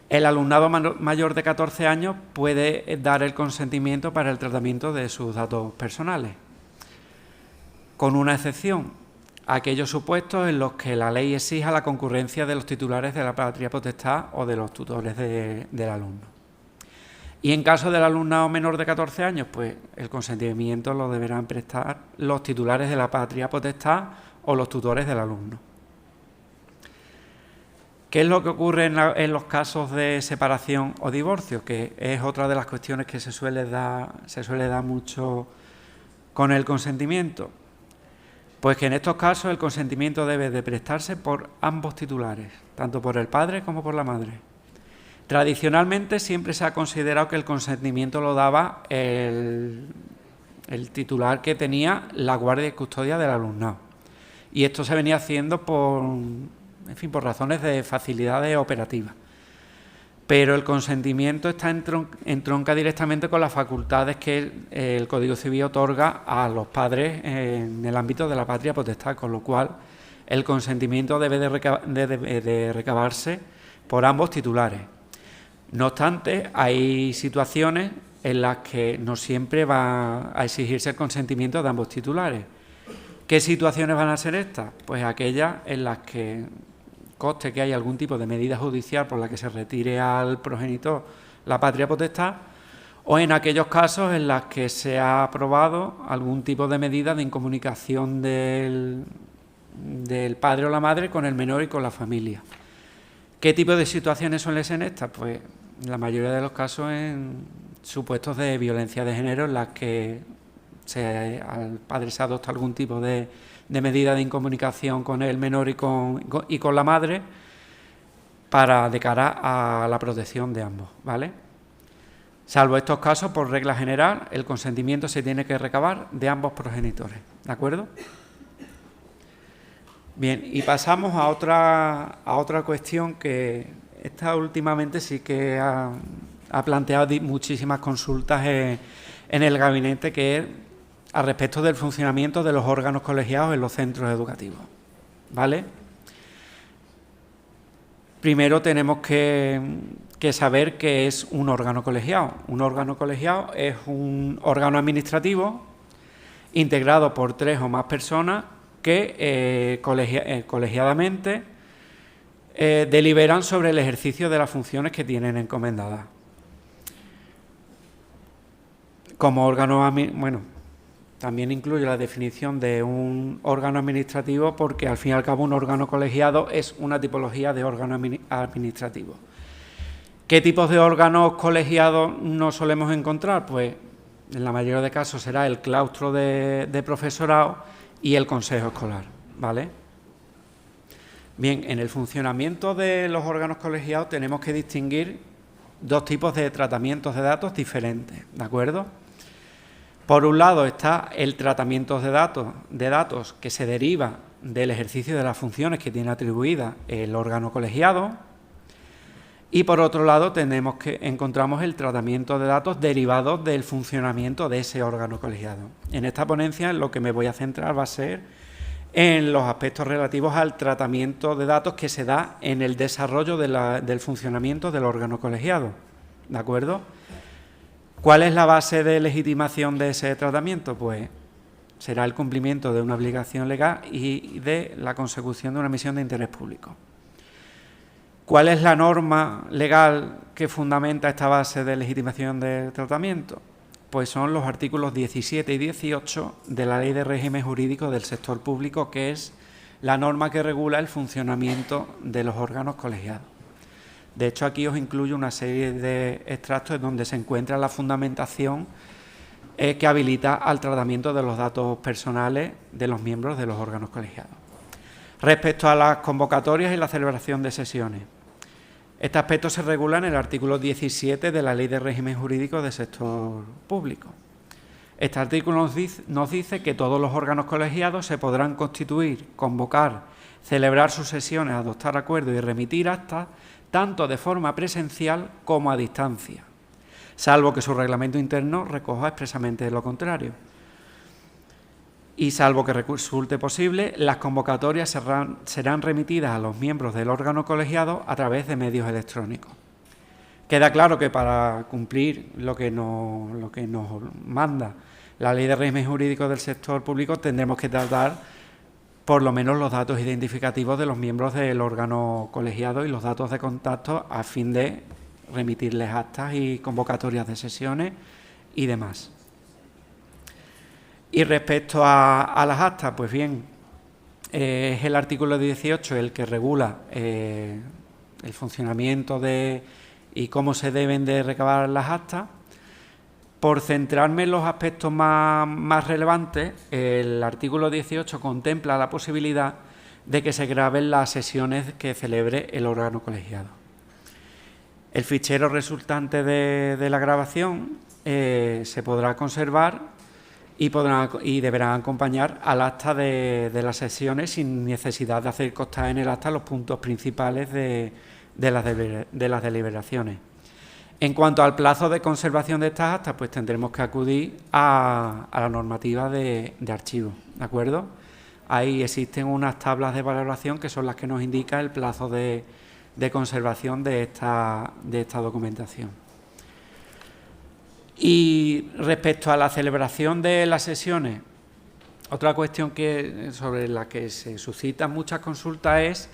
El alumnado mayor de 14 años puede dar el consentimiento para el tratamiento de sus datos personales, con una excepción: aquellos supuestos en los que la ley exija la concurrencia de los titulares de la patria potestad o de los tutores del alumno. Y en caso del alumnado menor de 14 años, pues el consentimiento lo deberán prestar los titulares de la patria potestad o los tutores del alumno. ¿Qué es lo que ocurre en los casos de separación o divorcio? Que es otra de las cuestiones que se suele dar mucho con el consentimiento. Pues que en estos casos el consentimiento debe de prestarse por ambos titulares, tanto por el padre como por la madre. Tradicionalmente siempre se ha considerado que el consentimiento lo daba el titular que tenía la guardia y custodia del alumnado. Y esto se venía haciendo por razones de facilidades operativas. pero el consentimiento entronca directamente con las facultades que el Código Civil otorga a los padres en el ámbito de la patria potestad, con lo cual el consentimiento debe de recabarse por ambos titulares. No obstante, hay situaciones en las que no siempre va a exigirse el consentimiento de ambos titulares. ¿Qué situaciones van a ser estas? Pues aquellas en las que conste que hay algún tipo de medida judicial por la que se retire al progenitor la patria potestad, o en aquellos casos en los que se ha aprobado algún tipo de medida de incomunicación del padre o la madre con el menor y con la familia. ¿Qué tipo de situaciones suelen ser estas? Pues en la mayoría de los casos en supuestos de violencia de género en las que al padre se adopta algún tipo de medida de incomunicación con el menor y con la madre de cara a la protección de ambos, ¿vale? Salvo estos casos, por regla general, el consentimiento se tiene que recabar de ambos progenitores, ¿de acuerdo? Bien, y pasamos a otra cuestión que esta últimamente sí que ha planteado muchísimas consultas en el gabinete, que es al respecto del funcionamiento de los órganos colegiados en los centros educativos, ¿vale? Primero tenemos que saber qué es un órgano colegiado. Un órgano colegiado es un órgano administrativo integrado por 3 o más personas que colegiadamente deliberan sobre el ejercicio de las funciones que tienen encomendadas. Como órgano, también incluye la definición de un órgano administrativo, porque al fin y al cabo un órgano colegiado es una tipología de órgano administrativo. ¿Qué tipos de órganos colegiados nos solemos encontrar? Pues en la mayoría de casos será el claustro de profesorado y el consejo escolar, ¿vale? Bien, en el funcionamiento de los órganos colegiados tenemos que distinguir 2 tipos de tratamientos de datos diferentes, ¿de acuerdo? Por un lado está el tratamiento de datos que se deriva del ejercicio de las funciones que tiene atribuida el órgano colegiado, y por otro lado encontramos el tratamiento de datos derivados del funcionamiento de ese órgano colegiado. En esta ponencia lo que me voy a centrar va a ser en los aspectos relativos al tratamiento de datos que se da en el desarrollo del funcionamiento del órgano colegiado, ¿de acuerdo? ¿Cuál es la base de legitimación de ese tratamiento? Pues será el cumplimiento de una obligación legal y de la consecución de una misión de interés público. ¿Cuál es la norma legal que fundamenta esta base de legitimación del tratamiento? Pues son los artículos 17 y 18 de la Ley de Régimen Jurídico del Sector Público, que es la norma que regula el funcionamiento de los órganos colegiados. De hecho, aquí os incluyo una serie de extractos en donde se encuentra la fundamentación que habilita al tratamiento de los datos personales de los miembros de los órganos colegiados. Respecto a las convocatorias y la celebración de sesiones, este aspecto se regula en el artículo 17 de la Ley de Régimen Jurídico del Sector Público. Este artículo nos dice que todos los órganos colegiados se podrán constituir, convocar, celebrar sus sesiones, adoptar acuerdos y remitir actas, tanto de forma presencial como a distancia, salvo que su reglamento interno recoja expresamente lo contrario. Y salvo que resulte posible, las convocatorias serán remitidas a los miembros del órgano colegiado a través de medios electrónicos. Queda claro que para cumplir lo que nos manda la Ley de Régimen Jurídico del Sector Público tendremos que tratar por lo menos los datos identificativos de los miembros del órgano colegiado y los datos de contacto a fin de remitirles actas y convocatorias de sesiones y demás. Y respecto a las actas, pues bien, es el artículo 18 el que regula el funcionamiento y cómo se deben de recabar las actas. Por centrarme en los aspectos más relevantes, el artículo 18 contempla la posibilidad de que se graben las sesiones que celebre el órgano colegiado. El fichero resultante de la grabación se podrá conservar y deberán acompañar al acta de las sesiones sin necesidad de hacer constar en el acta los puntos principales de de las deliberaciones. En cuanto al plazo de conservación de estas actas, pues tendremos que acudir a la normativa de archivo, ¿de acuerdo? Ahí existen unas tablas de valoración que son las que nos indican el plazo de conservación de esta documentación. Y respecto a la celebración de las sesiones, otra cuestión sobre la que se suscitan muchas consultas es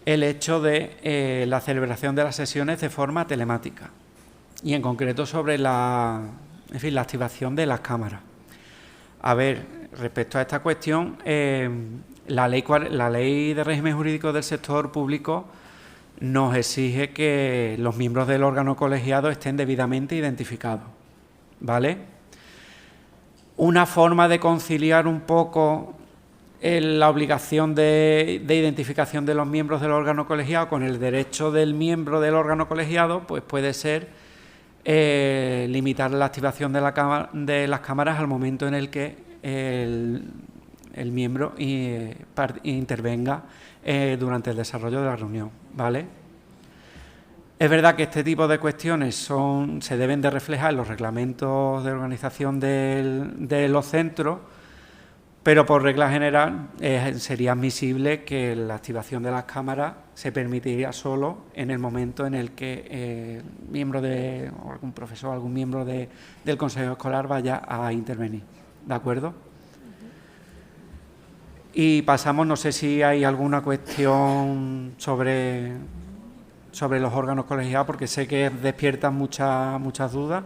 el hecho de la celebración de las sesiones de forma telemática y en concreto sobre la activación de las cámaras. A ver, respecto a esta cuestión, la ley de régimen jurídico del sector público nos exige que los miembros del órgano colegiado estén debidamente identificados, ¿vale? Una forma de conciliar un poco la obligación de identificación de los miembros del órgano colegiado con el derecho del miembro del órgano colegiado, pues puede ser limitar la activación de las cámaras al momento en el que el miembro intervenga durante el desarrollo de la reunión, ¿vale? Es verdad que este tipo de cuestiones se deben de reflejar en los reglamentos de organización de los centros, pero por regla general sería admisible que la activación de las cámaras se permitiría solo en el momento en el que miembro o algún profesor, algún miembro del consejo escolar vaya a intervenir, ¿de acuerdo? Y pasamos, no sé si hay alguna cuestión sobre los órganos colegiados, porque sé que despiertan muchas dudas.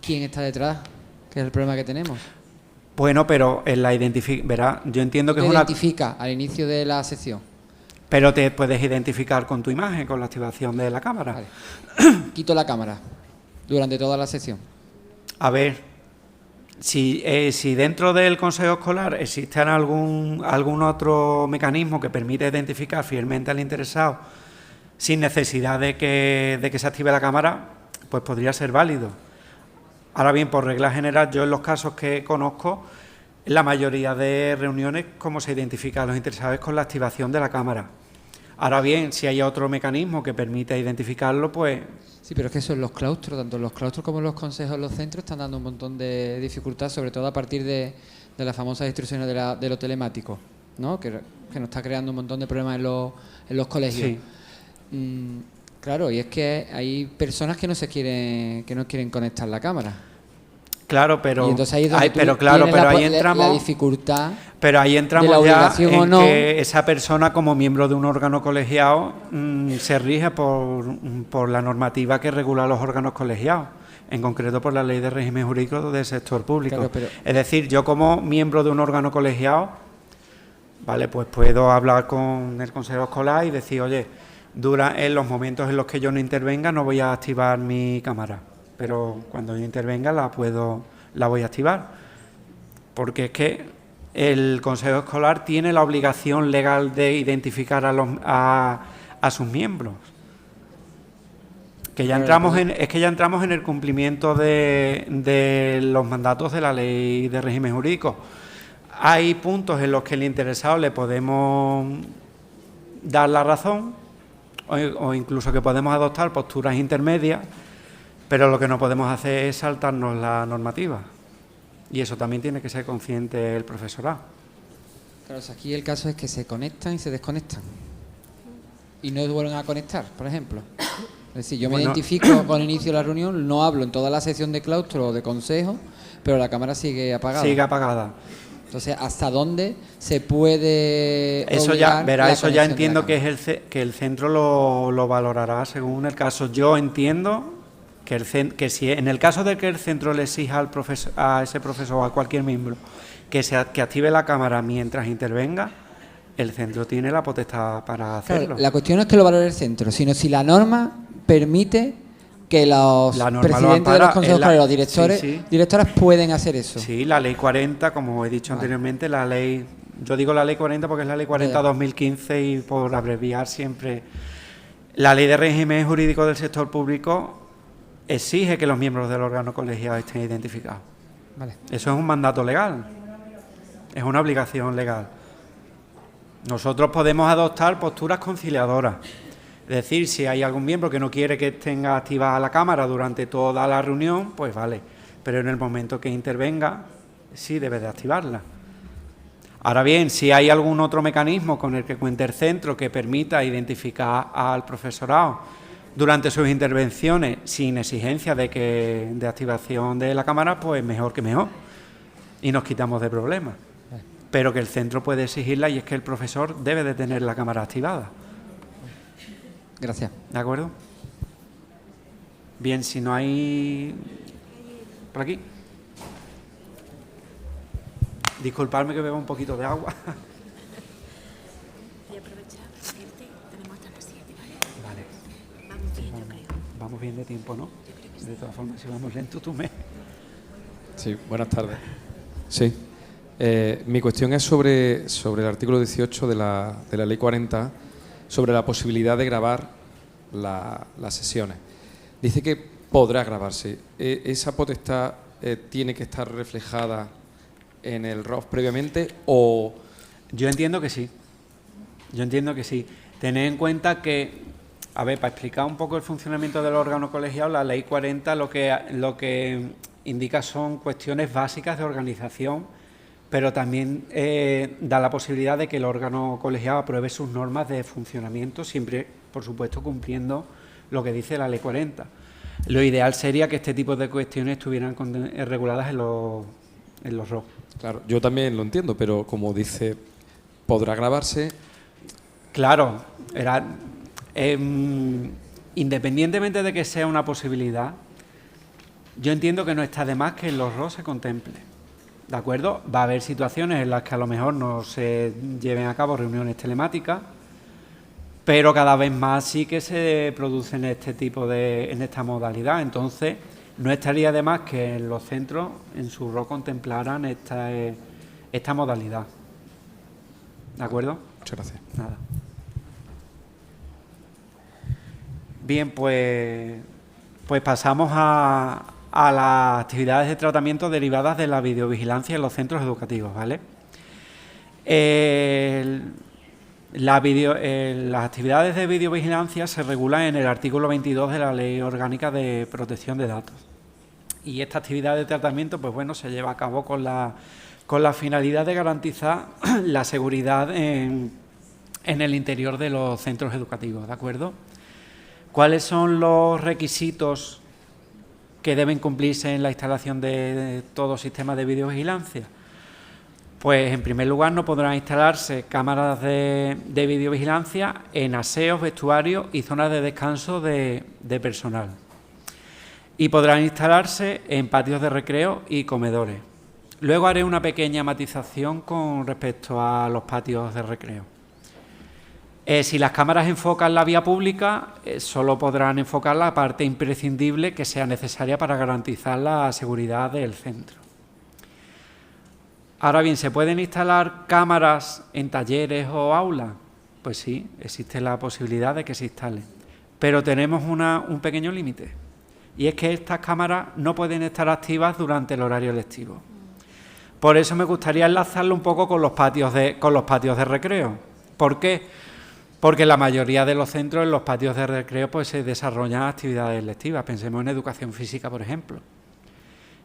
¿Quién está detrás? Que es el problema que tenemos. Bueno, pero en la verá, yo entiendo que es una... identifica al inicio de la sesión. Pero te puedes identificar con tu imagen, con la activación de la cámara. Vale. Quito la cámara durante toda la sesión. A ver, si dentro del consejo escolar existe algún otro mecanismo que permite identificar fielmente al interesado sin necesidad de que se active la cámara, pues podría ser válido. Ahora bien, por regla general, yo en los casos que conozco, en la mayoría de reuniones, cómo se identifica a los interesados es con la activación de la cámara. Ahora bien, si hay otro mecanismo que permite identificarlo, pues... Sí, pero es que eso en los claustros, tanto en los claustros como en los consejos de los centros, están dando un montón de dificultad, sobre todo a partir de las famosas instrucciones de lo telemático, ¿no? Que nos está creando un montón de problemas en los colegios. Sí. Claro, y es que hay personas que no quieren conectar la cámara. Claro, pero y entonces ahí es donde ahí entramos la dificultad. Pero ahí entramos de la obligación ya en o no, que esa persona, como miembro de un órgano colegiado, se rige por la normativa que regula los órganos colegiados, en concreto por la Ley de Régimen Jurídico del Sector Público. Claro, es decir, yo como miembro de un órgano colegiado, vale, pues puedo hablar con el consejo escolar y decir, oye, en los momentos en los que yo no intervenga no voy a activar mi cámara, pero cuando yo intervenga la voy a activar, porque es que el consejo escolar tiene la obligación legal de identificar a sus miembros. Que ya entramos en el cumplimiento de los mandatos de la Ley de Régimen Jurídico. Hay puntos en los que el interesado le podemos dar la razón, o incluso que podemos adoptar posturas intermedias, pero lo que no podemos hacer es saltarnos la normativa, y eso también tiene que ser consciente el profesorado. Claro, o sea, aquí el caso es que se conectan y se desconectan y no vuelven a conectar, por ejemplo. Es decir, yo me identifico con el inicio de la reunión, no hablo en toda la sesión de claustro o de consejo, pero la cámara sigue apagada. Sigue apagada. Entonces, ¿hasta dónde se puede eso obligar? Eso ya entiendo que el centro lo valorará según el caso. Yo entiendo que si en el caso de que el centro le exija a ese profesor o a cualquier miembro que active la cámara mientras intervenga, el centro tiene la potestad para hacerlo. Claro, la cuestión no es que lo valore el centro, sino si la norma permite que los presidentes de los consejos escolares, los directores, directoras pueden hacer eso. Sí, la ley 40, como he dicho anteriormente, yo digo la ley 40 porque es la ley 40/2015 y por abreviar siempre, la Ley de Régimen Jurídico del Sector Público exige que los miembros del órgano colegiado estén identificados. Vale. Eso es un mandato legal, es una obligación legal. Nosotros podemos adoptar posturas conciliadoras. Es decir, si hay algún miembro que no quiere que tenga activada la cámara durante toda la reunión, pues vale. Pero en el momento que intervenga, sí debe de activarla. Ahora bien, si hay algún otro mecanismo con el que cuente el centro que permita identificar al profesorado durante sus intervenciones sin exigencia de activación de la cámara, pues mejor que mejor. Y nos quitamos de problemas. Pero que el centro puede exigirla y es que el profesor debe de tener la cámara activada. Gracias. ¿De acuerdo? Bien, si no hay... ¿Por aquí? Disculpadme que beba un poquito de agua. Y aprovechar, irte, tenemos hasta las 7, ¿vale? Vale. Vamos bien, yo creo. Vamos bien de tiempo, ¿no? De todas formas, si vamos lento, tú me... Sí, buenas tardes. Sí. Mi cuestión es sobre el artículo 18 de la Ley 40, sobre la posibilidad de grabar las sesiones. Dice que podrá grabarse. ¿Esa potestad tiene que estar reflejada en el ROF previamente o...? Yo entiendo que sí. Yo entiendo que sí. Tened en cuenta que, a ver, para explicar un poco el funcionamiento del órgano colegiado, la Ley 40 lo que indica son cuestiones básicas de organización, pero también da la posibilidad de que el órgano colegiado apruebe sus normas de funcionamiento, siempre, por supuesto, cumpliendo lo que dice la Ley 40. Lo ideal sería que este tipo de cuestiones estuvieran reguladas en los ROC. Claro, yo también lo entiendo, pero como dice, podrá grabarse. Claro, independientemente de que sea una posibilidad, yo entiendo que no está de más que en los ROC se contemple. ¿De acuerdo? Va a haber situaciones en las que a lo mejor no se lleven a cabo reuniones telemáticas, pero cada vez más sí que se producen en esta modalidad. Entonces, no estaría de más que los centros en su ROC contemplaran esta modalidad. ¿De acuerdo? Muchas gracias. Nada. Bien, pues pasamos a las actividades de tratamiento derivadas de la videovigilancia en los centros educativos, ¿vale? Las actividades de videovigilancia se regulan en el artículo 22 de la Ley Orgánica de Protección de Datos. Y esta actividad de tratamiento, pues bueno, se lleva a cabo con la finalidad de garantizar la seguridad en el interior de los centros educativos, ¿de acuerdo? ¿Cuáles son los requisitos que deben cumplirse en la instalación de todo sistema de videovigilancia? Pues, en primer lugar, no podrán instalarse cámaras de videovigilancia en aseos, vestuarios y zonas de descanso de personal. Y podrán instalarse en patios de recreo y comedores. Luego haré una pequeña matización con respecto a los patios de recreo. Si las cámaras enfocan la vía pública, solo podrán enfocar la parte imprescindible que sea necesaria para garantizar la seguridad del centro. Ahora bien, ¿se pueden instalar cámaras en talleres o aulas? Pues sí, existe la posibilidad de que se instalen. Pero tenemos un pequeño límite, y es que estas cámaras no pueden estar activas durante el horario lectivo. Por eso me gustaría enlazarlo un poco con los patios de recreo. ¿Por qué? Porque la mayoría de los centros en los patios de recreo pues se desarrollan actividades lectivas. Pensemos en educación física, por ejemplo.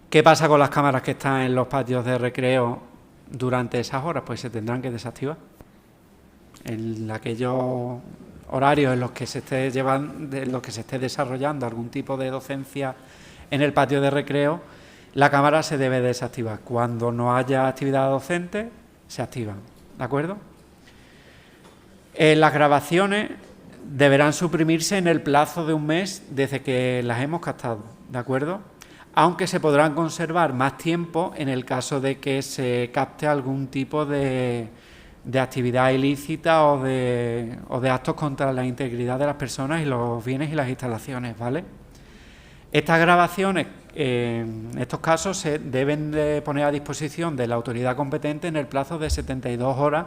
¿Qué pasa con las cámaras que están en los patios de recreo durante esas horas? Pues se tendrán que desactivar. En aquellos horarios en los que se esté desarrollando algún tipo de docencia en el patio de recreo, la cámara se debe desactivar. Cuando no haya actividad docente, se activan. ¿De acuerdo? Las grabaciones deberán suprimirse en el plazo de un mes desde que las hemos captado, ¿de acuerdo? Aunque se podrán conservar más tiempo en el caso de que se capte algún tipo de actividad ilícita o de actos contra la integridad de las personas y los bienes y las instalaciones, ¿vale? Estas grabaciones, en estos casos, se deben de poner a disposición de la autoridad competente en el plazo de 72 horas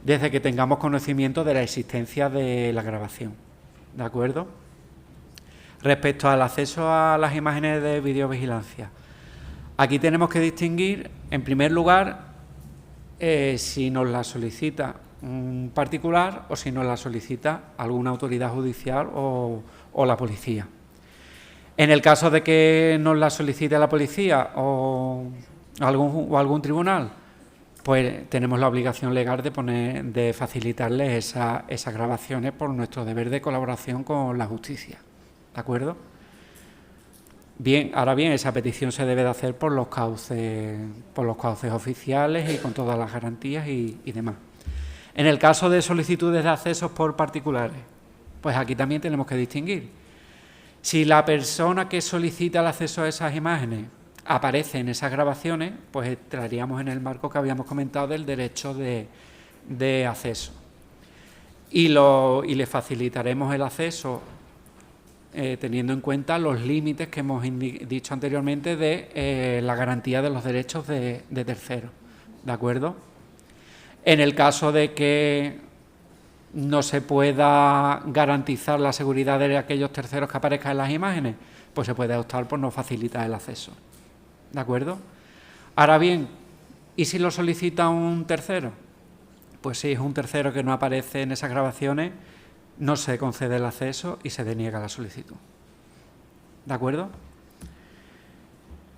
desde que tengamos conocimiento de la existencia de la grabación, ¿de acuerdo? Respecto al acceso a las imágenes de videovigilancia, aquí tenemos que distinguir, en primer lugar, si nos la solicita un particular o si nos la solicita alguna autoridad judicial o la policía. En el caso de que nos la solicite la policía o algún tribunal, pues tenemos la obligación legal de facilitarles esas grabaciones por nuestro deber de colaboración con la justicia. ¿De acuerdo? Bien, ahora bien, esa petición se debe de hacer por los cauces oficiales y con todas las garantías y demás. En el caso de solicitudes de accesos por particulares, pues aquí también tenemos que distinguir. Si la persona que solicita el acceso a esas imágenes aparece en esas grabaciones, pues entraríamos en el marco que habíamos comentado del derecho de acceso. Y le facilitaremos el acceso teniendo en cuenta los límites que hemos dicho anteriormente de la garantía de los derechos de terceros. ¿De acuerdo? En el caso de que no se pueda garantizar la seguridad de aquellos terceros que aparezcan en las imágenes, pues se puede optar por no facilitar el acceso. ¿De acuerdo? Ahora bien, ¿y si lo solicita un tercero? Pues si es un tercero que no aparece en esas grabaciones, no se concede el acceso y se deniega la solicitud. ¿De acuerdo?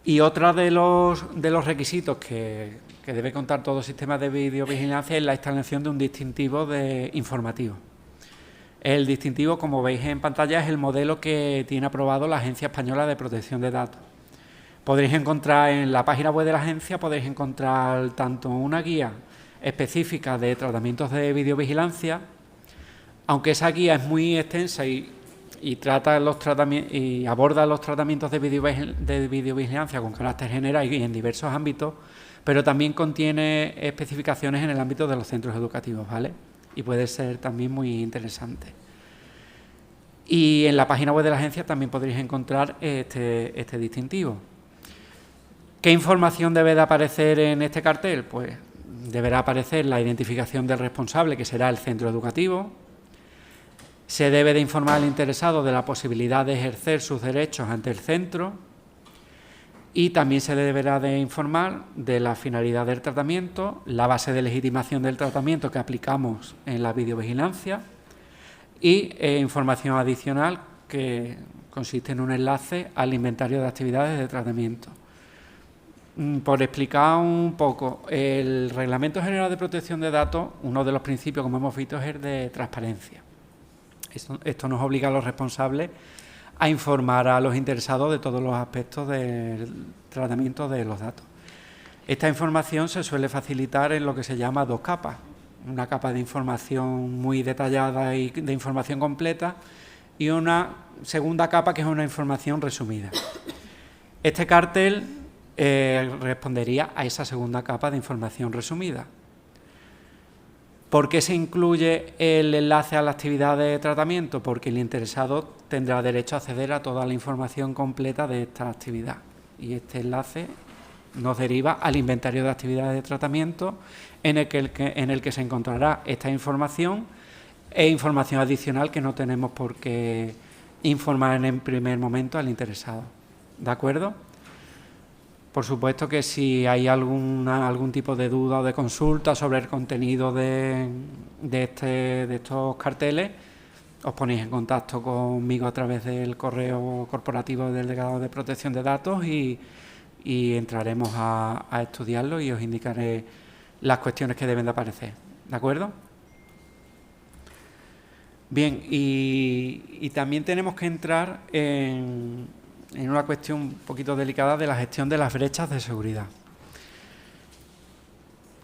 Y otro de los requisitos que debe contar todo sistema de videovigilancia es la instalación de un distintivo informativo. El distintivo, como veis en pantalla, es el modelo que tiene aprobado la Agencia Española de Protección de Datos. Podréis encontrar en la página web de la agencia, podéis encontrar tanto una guía específica de tratamientos de videovigilancia, aunque esa guía es muy extensa y aborda los tratamientos de videovigilancia con carácter general y en diversos ámbitos, pero también contiene especificaciones en el ámbito de los centros educativos, ¿vale? Y puede ser también muy interesante. Y en la página web de la agencia también podréis encontrar este distintivo. ¿Qué información debe de aparecer en este cartel? Pues deberá aparecer la identificación del responsable, que será el centro educativo. Se debe de informar al interesado de la posibilidad de ejercer sus derechos ante el centro y también se deberá de informar de la finalidad del tratamiento, la base de legitimación del tratamiento que aplicamos en la videovigilancia y información adicional que consiste en un enlace al inventario de actividades de tratamiento. Por explicar un poco, el Reglamento General de Protección de Datos, uno de los principios, como hemos visto, es el de transparencia. Esto nos obliga a los responsables a informar a los interesados de todos los aspectos del tratamiento de los datos. Esta información se suele facilitar en lo que se llama dos capas. Una capa de información muy detallada y de información completa y una segunda capa que es una información resumida. Este cartel respondería a esa segunda capa de información resumida. ¿Por qué se incluye el enlace a la actividad de tratamiento? Porque el interesado tendrá derecho a acceder a toda la información completa de esta actividad. Y este enlace nos deriva al inventario de actividades de tratamiento en el que se encontrará esta información e información adicional que no tenemos por qué informar en el primer momento al interesado. ¿De acuerdo? Por supuesto que si hay algún tipo de duda o de consulta sobre el contenido de estos carteles, os ponéis en contacto conmigo a través del correo corporativo del delegado de protección de datos y entraremos a estudiarlo y os indicaré las cuestiones que deben de aparecer. ¿De acuerdo? Bien, y también tenemos que entrar en una cuestión un poquito delicada de la gestión de las brechas de seguridad.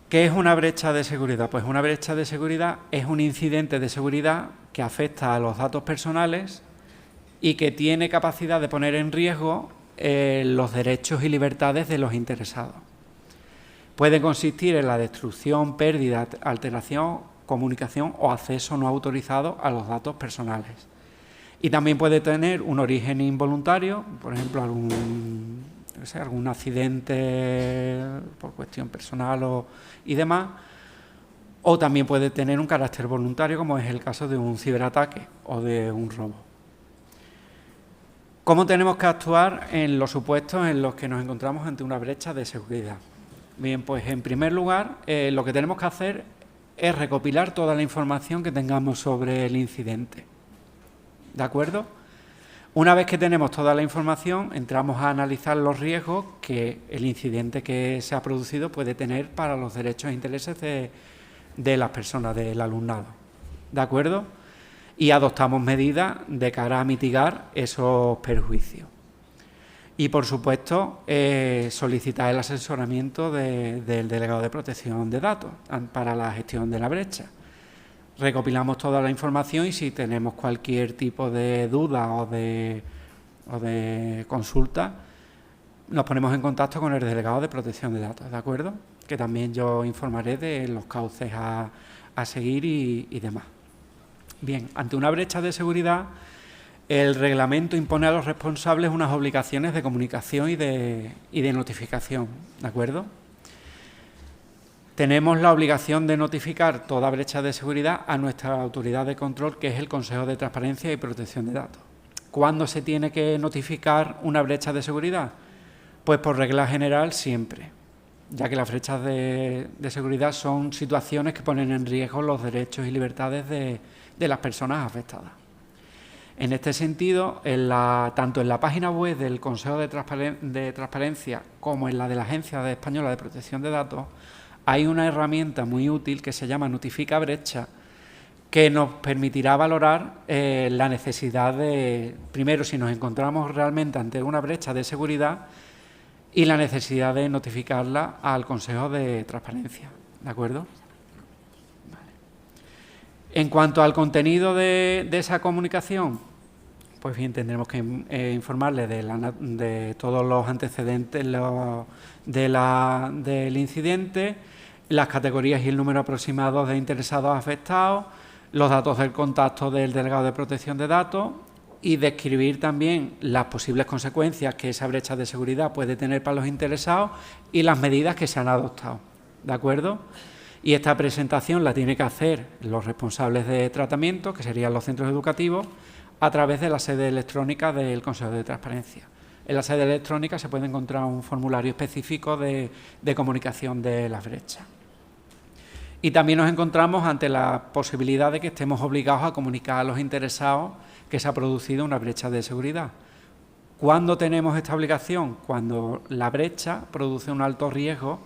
¿Qué es una brecha de seguridad? Pues una brecha de seguridad es un incidente de seguridad que afecta a los datos personales y que tiene capacidad de poner en riesgo los derechos y libertades de los interesados. Puede consistir en la destrucción, pérdida, alteración, comunicación o acceso no autorizado a los datos personales. Y también puede tener un origen involuntario, por ejemplo, algún accidente por cuestión personal y demás, o también puede tener un carácter voluntario, como es el caso de un ciberataque o de un robo. ¿Cómo tenemos que actuar en los supuestos en los que nos encontramos ante una brecha de seguridad? Bien, pues en primer lugar, lo que tenemos que hacer es recopilar toda la información que tengamos sobre el incidente. ¿De acuerdo? Una vez que tenemos toda la información, entramos a analizar los riesgos que el incidente que se ha producido puede tener para los derechos e intereses de las personas, del alumnado. ¿De acuerdo? Y adoptamos medidas de cara a mitigar esos perjuicios. Y, por supuesto, solicitar el asesoramiento del delegado de protección de datos para la gestión de la brecha. Recopilamos toda la información y si tenemos cualquier tipo de duda o de consulta, nos ponemos en contacto con el delegado de protección de datos, ¿de acuerdo? Que también yo informaré de los cauces a seguir y demás. Bien, ante una brecha de seguridad, el reglamento impone a los responsables unas obligaciones de comunicación y de notificación, ¿de acuerdo? Tenemos la obligación de notificar toda brecha de seguridad a nuestra autoridad de control, que es el Consejo de Transparencia y Protección de Datos. ¿Cuándo se tiene que notificar una brecha de seguridad? Pues por regla general siempre, ya que las brechas de seguridad son situaciones que ponen en riesgo los derechos y libertades de las personas afectadas. En este sentido, tanto en la página web del Consejo de Transparencia como en la de la Agencia Española de Protección de Datos, hay una herramienta muy útil que se llama Notifica Brecha, que nos permitirá valorar la necesidad de, primero, si nos encontramos realmente ante una brecha de seguridad y la necesidad de notificarla al Consejo de Transparencia, ¿de acuerdo? Vale. En cuanto al contenido de esa comunicación, pues bien, tendremos que informarle de todos los antecedentes del incidente, las categorías y el número aproximado de interesados afectados, los datos del contacto del delegado de protección de datos y describir también las posibles consecuencias que esa brecha de seguridad puede tener para los interesados y las medidas que se han adoptado, ¿de acuerdo? Y esta presentación la tiene que hacer los responsables de tratamiento, que serían los centros educativos, a través de la sede electrónica del Consejo de Transparencia. En la sede electrónica se puede encontrar un formulario específico de comunicación de las brechas. Y también nos encontramos ante la posibilidad de que estemos obligados a comunicar a los interesados que se ha producido una brecha de seguridad. ¿Cuándo tenemos esta obligación? Cuando la brecha produce un alto riesgo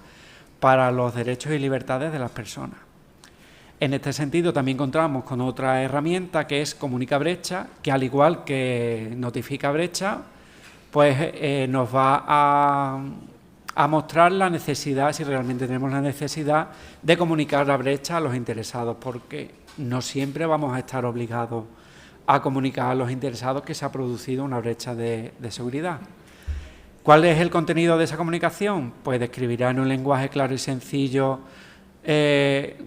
para los derechos y libertades de las personas. En este sentido también contamos con otra herramienta que es Comunica Brecha, que al igual que Notifica Brecha, pues nos va a mostrar la necesidad, si realmente tenemos la necesidad, de comunicar la brecha a los interesados, porque no siempre vamos a estar obligados a comunicar a los interesados que se ha producido una brecha de seguridad. ¿Cuál es el contenido de esa comunicación? Pues describirá en un lenguaje claro y sencillo qué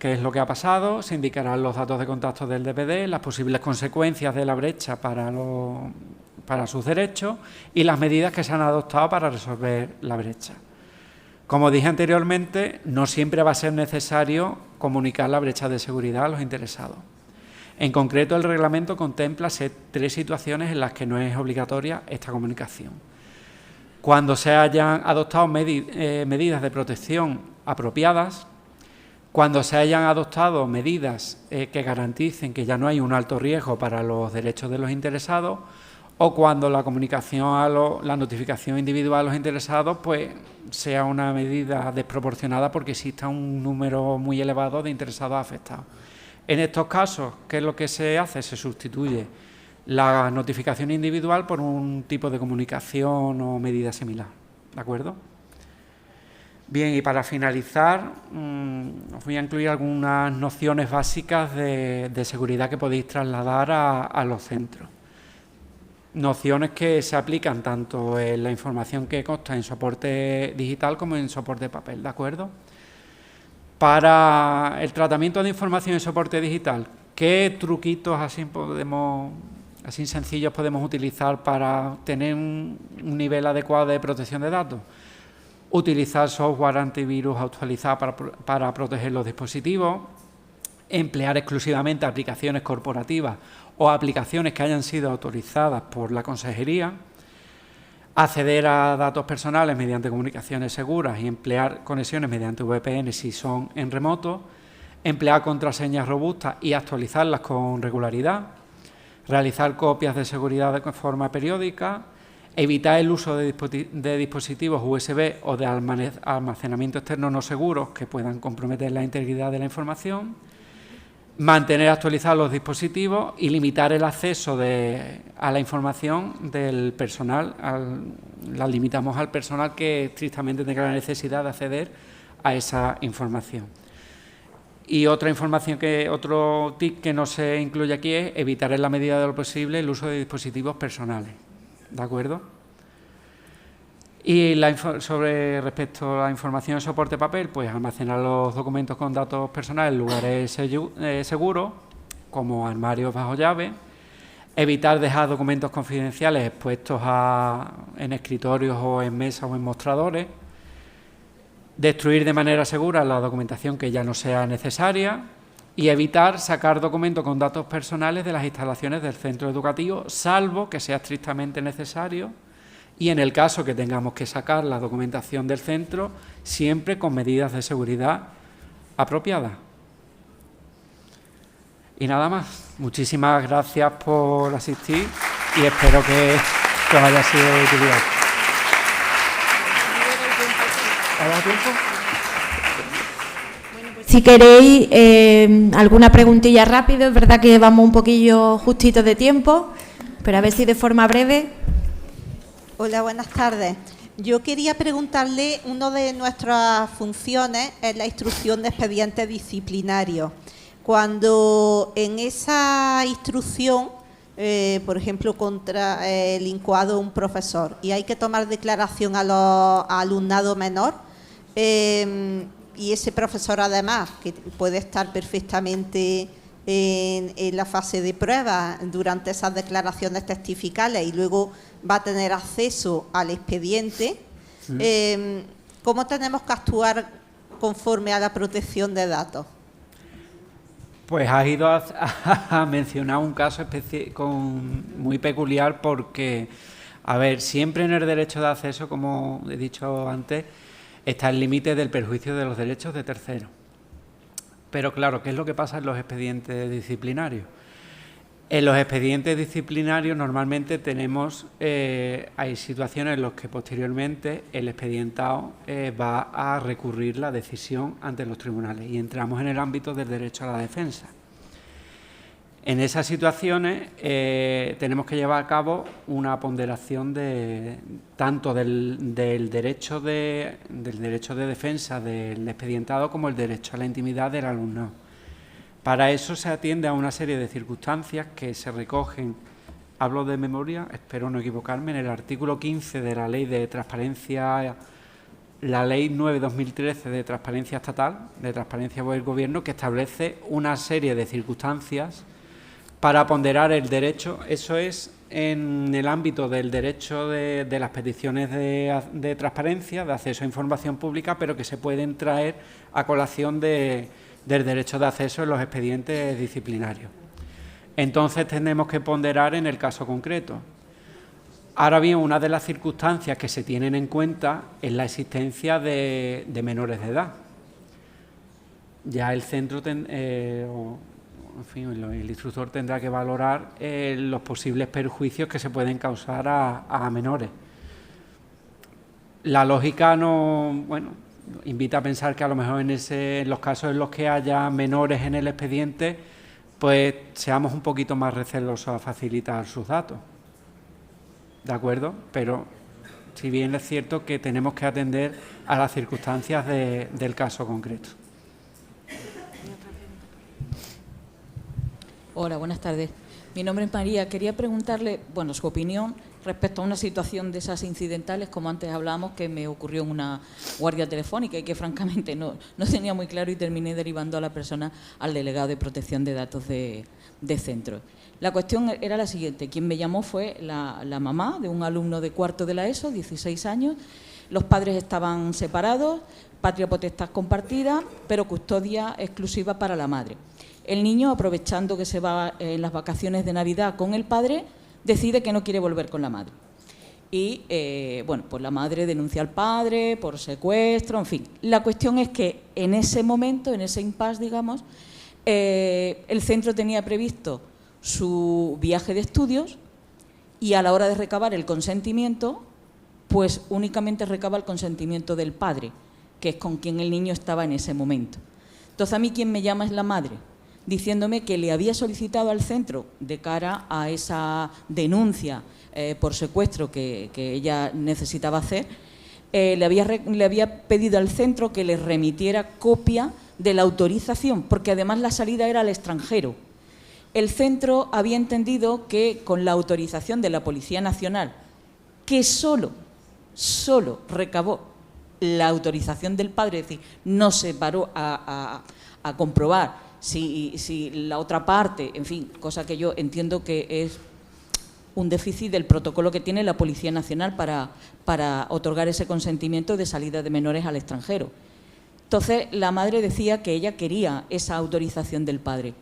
es lo que ha pasado, se indicarán los datos de contacto del DPD, las posibles consecuencias de la brecha para sus derechos y las medidas que se han adoptado para resolver la brecha. Como dije anteriormente, no siempre va a ser necesario comunicar la brecha de seguridad a los interesados. En concreto, el reglamento contempla 3 situaciones en las que no es obligatoria esta comunicación. Cuando se hayan adoptado medidas de protección apropiadas, cuando se hayan adoptado medidas que garanticen que ya no hay un alto riesgo para los derechos de los interesados, o cuando la comunicación la notificación individual a los interesados pues sea una medida desproporcionada porque exista un número muy elevado de interesados afectados. En estos casos, ¿qué es lo que se hace? Se sustituye la notificación individual por un tipo de comunicación o medida similar, ¿de acuerdo? Bien, y para finalizar, os voy a incluir algunas nociones básicas de seguridad que podéis trasladar a los centros. Nociones que se aplican tanto en la información que consta en soporte digital como en soporte papel, ¿de acuerdo? Para el tratamiento de información en soporte digital, ¿qué truquitos así sencillos podemos utilizar para tener un nivel adecuado de protección de datos? Utilizar software antivirus actualizado para proteger los dispositivos, emplear exclusivamente aplicaciones corporativas o aplicaciones que hayan sido autorizadas por la Consejería, acceder a datos personales mediante comunicaciones seguras y emplear conexiones mediante VPN si son en remoto, emplear contraseñas robustas y actualizarlas con regularidad, realizar copias de seguridad de forma periódica, evitar el uso de dispositivos USB o de almacenamiento externo no seguros que puedan comprometer la integridad de la información, mantener actualizados los dispositivos y limitar el acceso a la información del personal. La limitamos al personal que estrictamente tenga la necesidad de acceder a esa información. Y otro tip que no se incluye aquí es evitar en la medida de lo posible el uso de dispositivos personales. ¿De acuerdo? Y respecto a la información de soporte papel, pues almacenar los documentos con datos personales en lugares seguros, como armarios bajo llave, evitar dejar documentos confidenciales expuestos en escritorios o en mesas o en mostradores, destruir de manera segura la documentación que ya no sea necesaria y evitar sacar documentos con datos personales de las instalaciones del centro educativo, salvo que sea estrictamente necesario, y en el caso que tengamos que sacar la documentación del centro, siempre con medidas de seguridad apropiadas. Y nada más. Muchísimas gracias por asistir y espero que os haya sido de utilidad. ¿Ha dado tiempo? Si queréis alguna preguntilla rápido, es verdad que vamos un poquillo justitos de tiempo, pero a ver si de forma breve. Hola, buenas tardes. Yo quería preguntarle, una de nuestras funciones es la instrucción de expedientes disciplinarios. Cuando en esa instrucción, por ejemplo, contra el incoado de un profesor, y hay que tomar declaración a alumnado menor, y ese profesor además, que puede estar perfectamente en la fase de prueba durante esas declaraciones testificales y luego va a tener acceso al expediente, ¿cómo tenemos que actuar conforme a la protección de datos? Pues has ido a mencionar un caso muy peculiar porque, a ver, siempre en el derecho de acceso, como he dicho antes, está el límite del perjuicio de los derechos de terceros. Pero claro, ¿qué es lo que pasa en los expedientes disciplinarios? En los expedientes disciplinarios normalmente hay situaciones en las que posteriormente el expedientado va a recurrir la decisión ante los tribunales y entramos en el ámbito del derecho a la defensa. En esas situaciones tenemos que llevar a cabo una ponderación tanto del derecho de defensa del expedientado como el derecho a la intimidad del alumnado. Para eso se atiende a una serie de circunstancias que se recogen, hablo de memoria, espero no equivocarme, en el artículo 15 de la Ley de Transparencia, la Ley 9/2013 de Transparencia Estatal, de Transparencia del Gobierno, que establece una serie de circunstancias para ponderar el derecho. Eso es en el ámbito del derecho de las peticiones de transparencia, de acceso a información pública, pero que se pueden traer a colación del derecho de acceso en los expedientes disciplinarios. Entonces tenemos que ponderar en el caso concreto. Ahora bien, una de las circunstancias que se tienen en cuenta es la existencia de menores de edad. Ya el centro, el instructor tendrá que valorar los posibles perjuicios que se pueden causar a menores. La lógica invita a pensar que a lo mejor en los casos en los que haya menores en el expediente, pues seamos un poquito más recelosos a facilitar sus datos. ¿De acuerdo? Pero si bien es cierto que tenemos que atender a las circunstancias del caso concreto. Hola, buenas tardes. Mi nombre es María. Quería preguntarle, su opinión respecto a una situación de esas incidentales, como antes hablábamos, que me ocurrió en una guardia telefónica y que francamente no tenía muy claro y terminé derivando a la persona al delegado de protección de datos de centro. La cuestión era la siguiente. Quien me llamó fue la mamá de un alumno de cuarto de la ESO, 16 años. Los padres estaban separados, patria potestad compartida, pero custodia exclusiva para la madre. El niño, aprovechando que se va en las vacaciones de Navidad con el padre, decide que no quiere volver con la madre. Y, bueno, pues la madre denuncia al padre por secuestro, en fin. La cuestión es que en ese momento, en ese impasse, digamos, el centro tenía previsto su viaje de estudios y a la hora de recabar el consentimiento, pues únicamente recaba el consentimiento del padre, que es con quien el niño estaba en ese momento. Entonces, a mí quien me llama es la madre, diciéndome que le había solicitado al centro, de cara a esa denuncia por secuestro que ella necesitaba hacer, le había pedido al centro que le remitiera copia de la autorización, porque además la salida era al extranjero. El centro había entendido que con la autorización de la Policía Nacional, que solo recabó la autorización del padre, es decir, no se paró a comprobar si la otra parte, en fin, cosa que yo entiendo que es un déficit del protocolo que tiene la Policía Nacional para otorgar ese consentimiento de salida de menores al extranjero. Entonces, la madre decía que ella quería esa autorización del padre.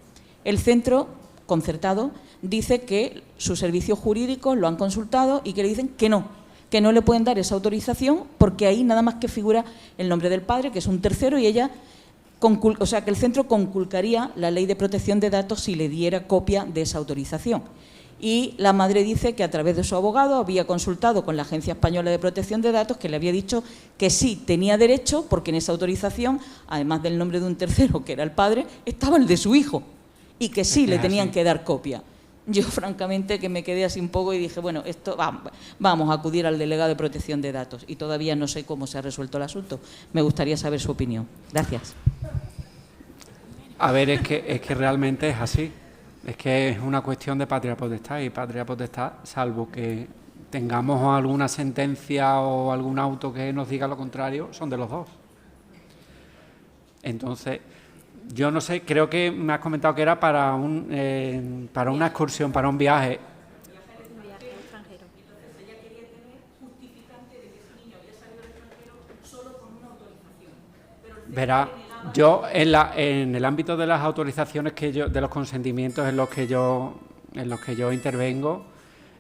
El centro concertado dice que sus servicios jurídicos lo han consultado y que le dicen que no le pueden dar esa autorización porque ahí nada más que figura el nombre del padre, que es un tercero, y ella, o sea, que el centro conculcaría la Ley de Protección de Datos si le diera copia de esa autorización. Y la madre dice que a través de su abogado había consultado con la Agencia Española de Protección de Datos, que le había dicho que sí tenía derecho, porque en esa autorización, además del nombre de un tercero, que era el padre, estaba el de su hijo, y que sí le tenían que dar copia. Yo, francamente, que me quedé así un poco y dije, bueno, esto vamos a acudir al delegado de Protección de Datos, y todavía no sé cómo se ha resuelto el asunto. Me gustaría saber su opinión. Gracias. A ver, es que realmente es así. Es que es una cuestión de patria potestad, y patria potestad, salvo que tengamos alguna sentencia o algún auto que nos diga lo contrario, son de los dos. Entonces, yo no sé, creo que me has comentado que era para una excursión, para un viaje. Verá, yo en el ámbito de las autorizaciones de los consentimientos en los que yo intervengo,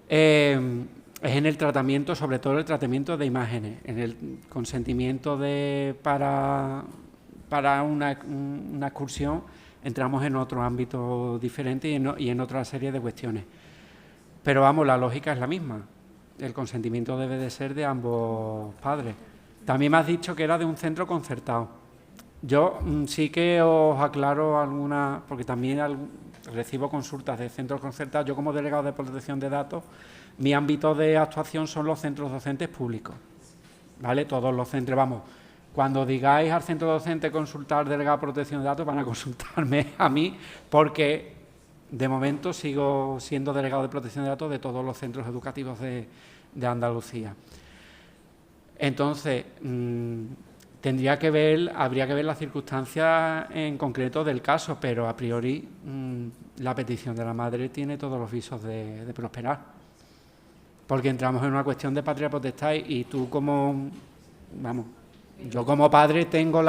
es en el tratamiento, sobre todo el tratamiento de imágenes, en el consentimiento para una excursión entramos en otro ámbito diferente y en otra serie de cuestiones. Pero vamos, la lógica es la misma. El consentimiento debe de ser de ambos padres. También me has dicho que era de un centro concertado. Yo sí que os aclaro alguna, porque también recibo consultas de centros concertados. Yo, como delegado de protección de datos, mi ámbito de actuación son los centros docentes públicos, ¿vale? Todos los centros, vamos, cuando digáis al centro docente consultar delegado de protección de datos, van a consultarme a mí, porque de momento sigo siendo delegado de protección de datos de todos los centros educativos de Andalucía. Entonces, habría que ver las circunstancias en concreto del caso, pero a priori la petición de la madre tiene todos los visos de prosperar, porque entramos en una cuestión de patria potestad y tú yo como padre tengo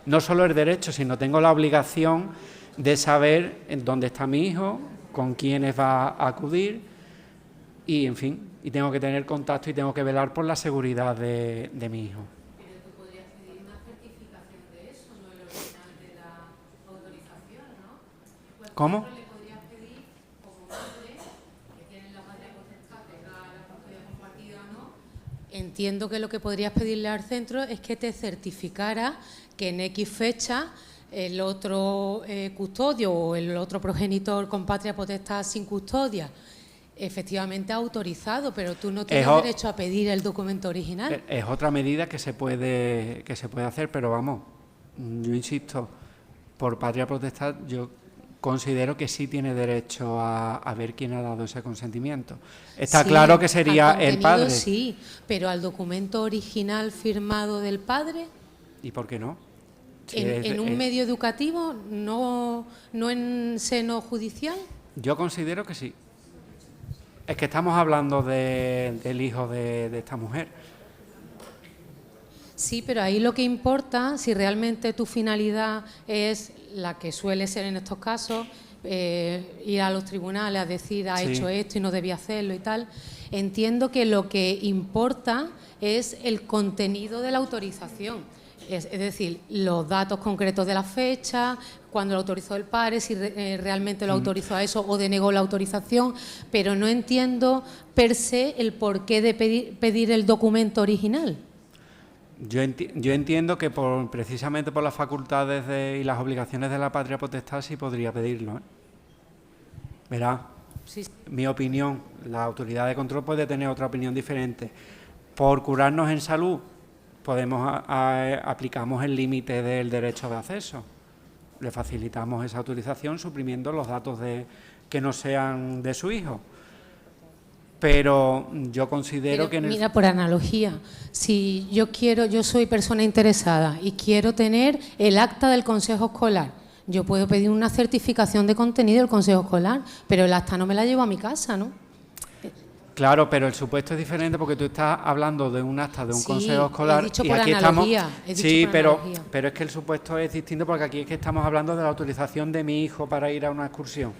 no solo el derecho, sino tengo la obligación de saber en dónde está mi hijo, con quiénes va a acudir y, en fin, y tengo que tener contacto y tengo que velar por la seguridad de mi hijo. ¿Cómo? Entiendo que lo que podrías pedirle al centro es que te certificara que en X fecha el otro custodio o el otro progenitor con patria potestad sin custodia efectivamente ha autorizado, pero tú no tienes derecho a pedir el documento original. Es otra medida que se puede hacer, pero vamos, yo insisto, por patria potestad yo considero que sí tiene derecho a ver quién ha dado ese consentimiento. Está claro que sería el padre. Sí, pero al documento original firmado del padre. ¿Y por qué no? ¿En un medio educativo, no en seno judicial? Yo considero que sí. Es que estamos hablando del hijo de esta mujer. Sí, pero ahí lo que importa, si realmente tu finalidad es la que suele ser en estos casos, ir a los tribunales a decir ha Sí. hecho esto y no debía hacerlo y tal. Entiendo que lo que importa es el contenido de la autorización. Es decir, los datos concretos de la fecha, cuando lo autorizó el padre, si realmente lo autorizó a eso o denegó la autorización, pero no entiendo per se el porqué de pedir el documento original. Yo entiendo que precisamente por las facultades y las obligaciones de la patria potestad sí podría pedirlo, ¿eh? Verá, Sí. mi opinión, la autoridad de control puede tener otra opinión diferente. Por curarnos en salud, aplicamos el límite del derecho de acceso. Le facilitamos esa autorización suprimiendo los datos que no sean de su hijo. Pero yo considero que... Mira, por analogía, si yo soy persona interesada y quiero tener el acta del consejo escolar, yo puedo pedir una certificación de contenido del consejo escolar, pero el acta no me la llevo a mi casa, ¿no? Claro, pero el supuesto es diferente porque tú estás hablando de un acta de un Sí, consejo escolar he dicho y por aquí analogía, estamos. he dicho Sí, por pero analogía. es que el supuesto es distinto porque aquí es que estamos hablando de la autorización de mi hijo para ir a una excursión.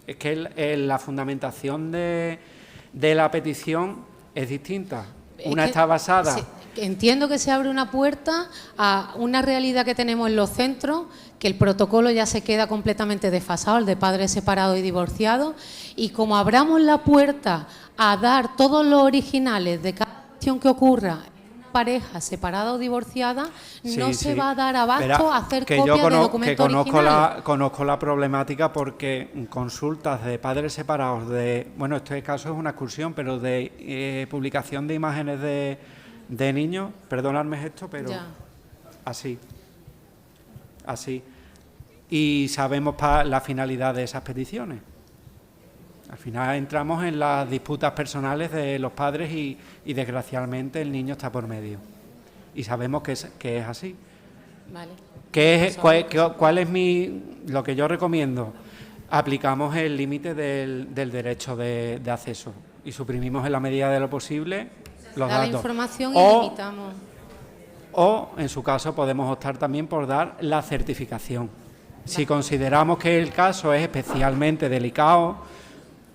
Es que la fundamentación de la petición es distinta. Una Es que está basada. entiendo que se abre una puerta a una realidad que tenemos en los centros, que el protocolo ya se queda completamente desfasado, el de padres separados y divorciados, y como abramos la puerta a dar todos los originales de cada acción que ocurra en una pareja separada o divorciada, no se va a dar abasto Verá, a hacer que copias yo de documentos originales. conozco la problemática porque consultas de padres separados bueno, este caso es una excursión, pero de publicación de imágenes de niños, perdonadme esto, pero Ya. así. Y sabemos la finalidad de esas peticiones. Al final entramos en las disputas personales de los padres y Vale. el niño está por medio. Y sabemos que es así. Vale. ¿Cuál es lo que yo recomiendo? Aplicamos el límite del derecho de acceso y suprimimos en la medida de lo posible los Da la datos. información y limitamos. O, en su caso, podemos optar también por dar la certificación. Si consideramos que el caso es especialmente delicado,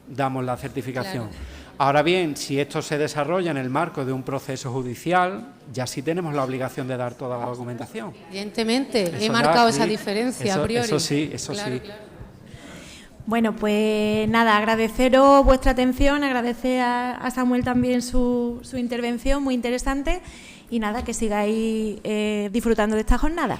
damos la certificación. Claro. Ahora bien, si esto se desarrolla en el marco de un proceso judicial, ya sí tenemos la obligación de dar toda la documentación. Evidentemente, he Eso marcado sí, esa diferencia a priori. Eso sí. Claro. Bueno, pues nada, agradeceros vuestra atención, agradecer a Samuel también su intervención, muy interesante, y nada, que sigáis disfrutando de esta jornada.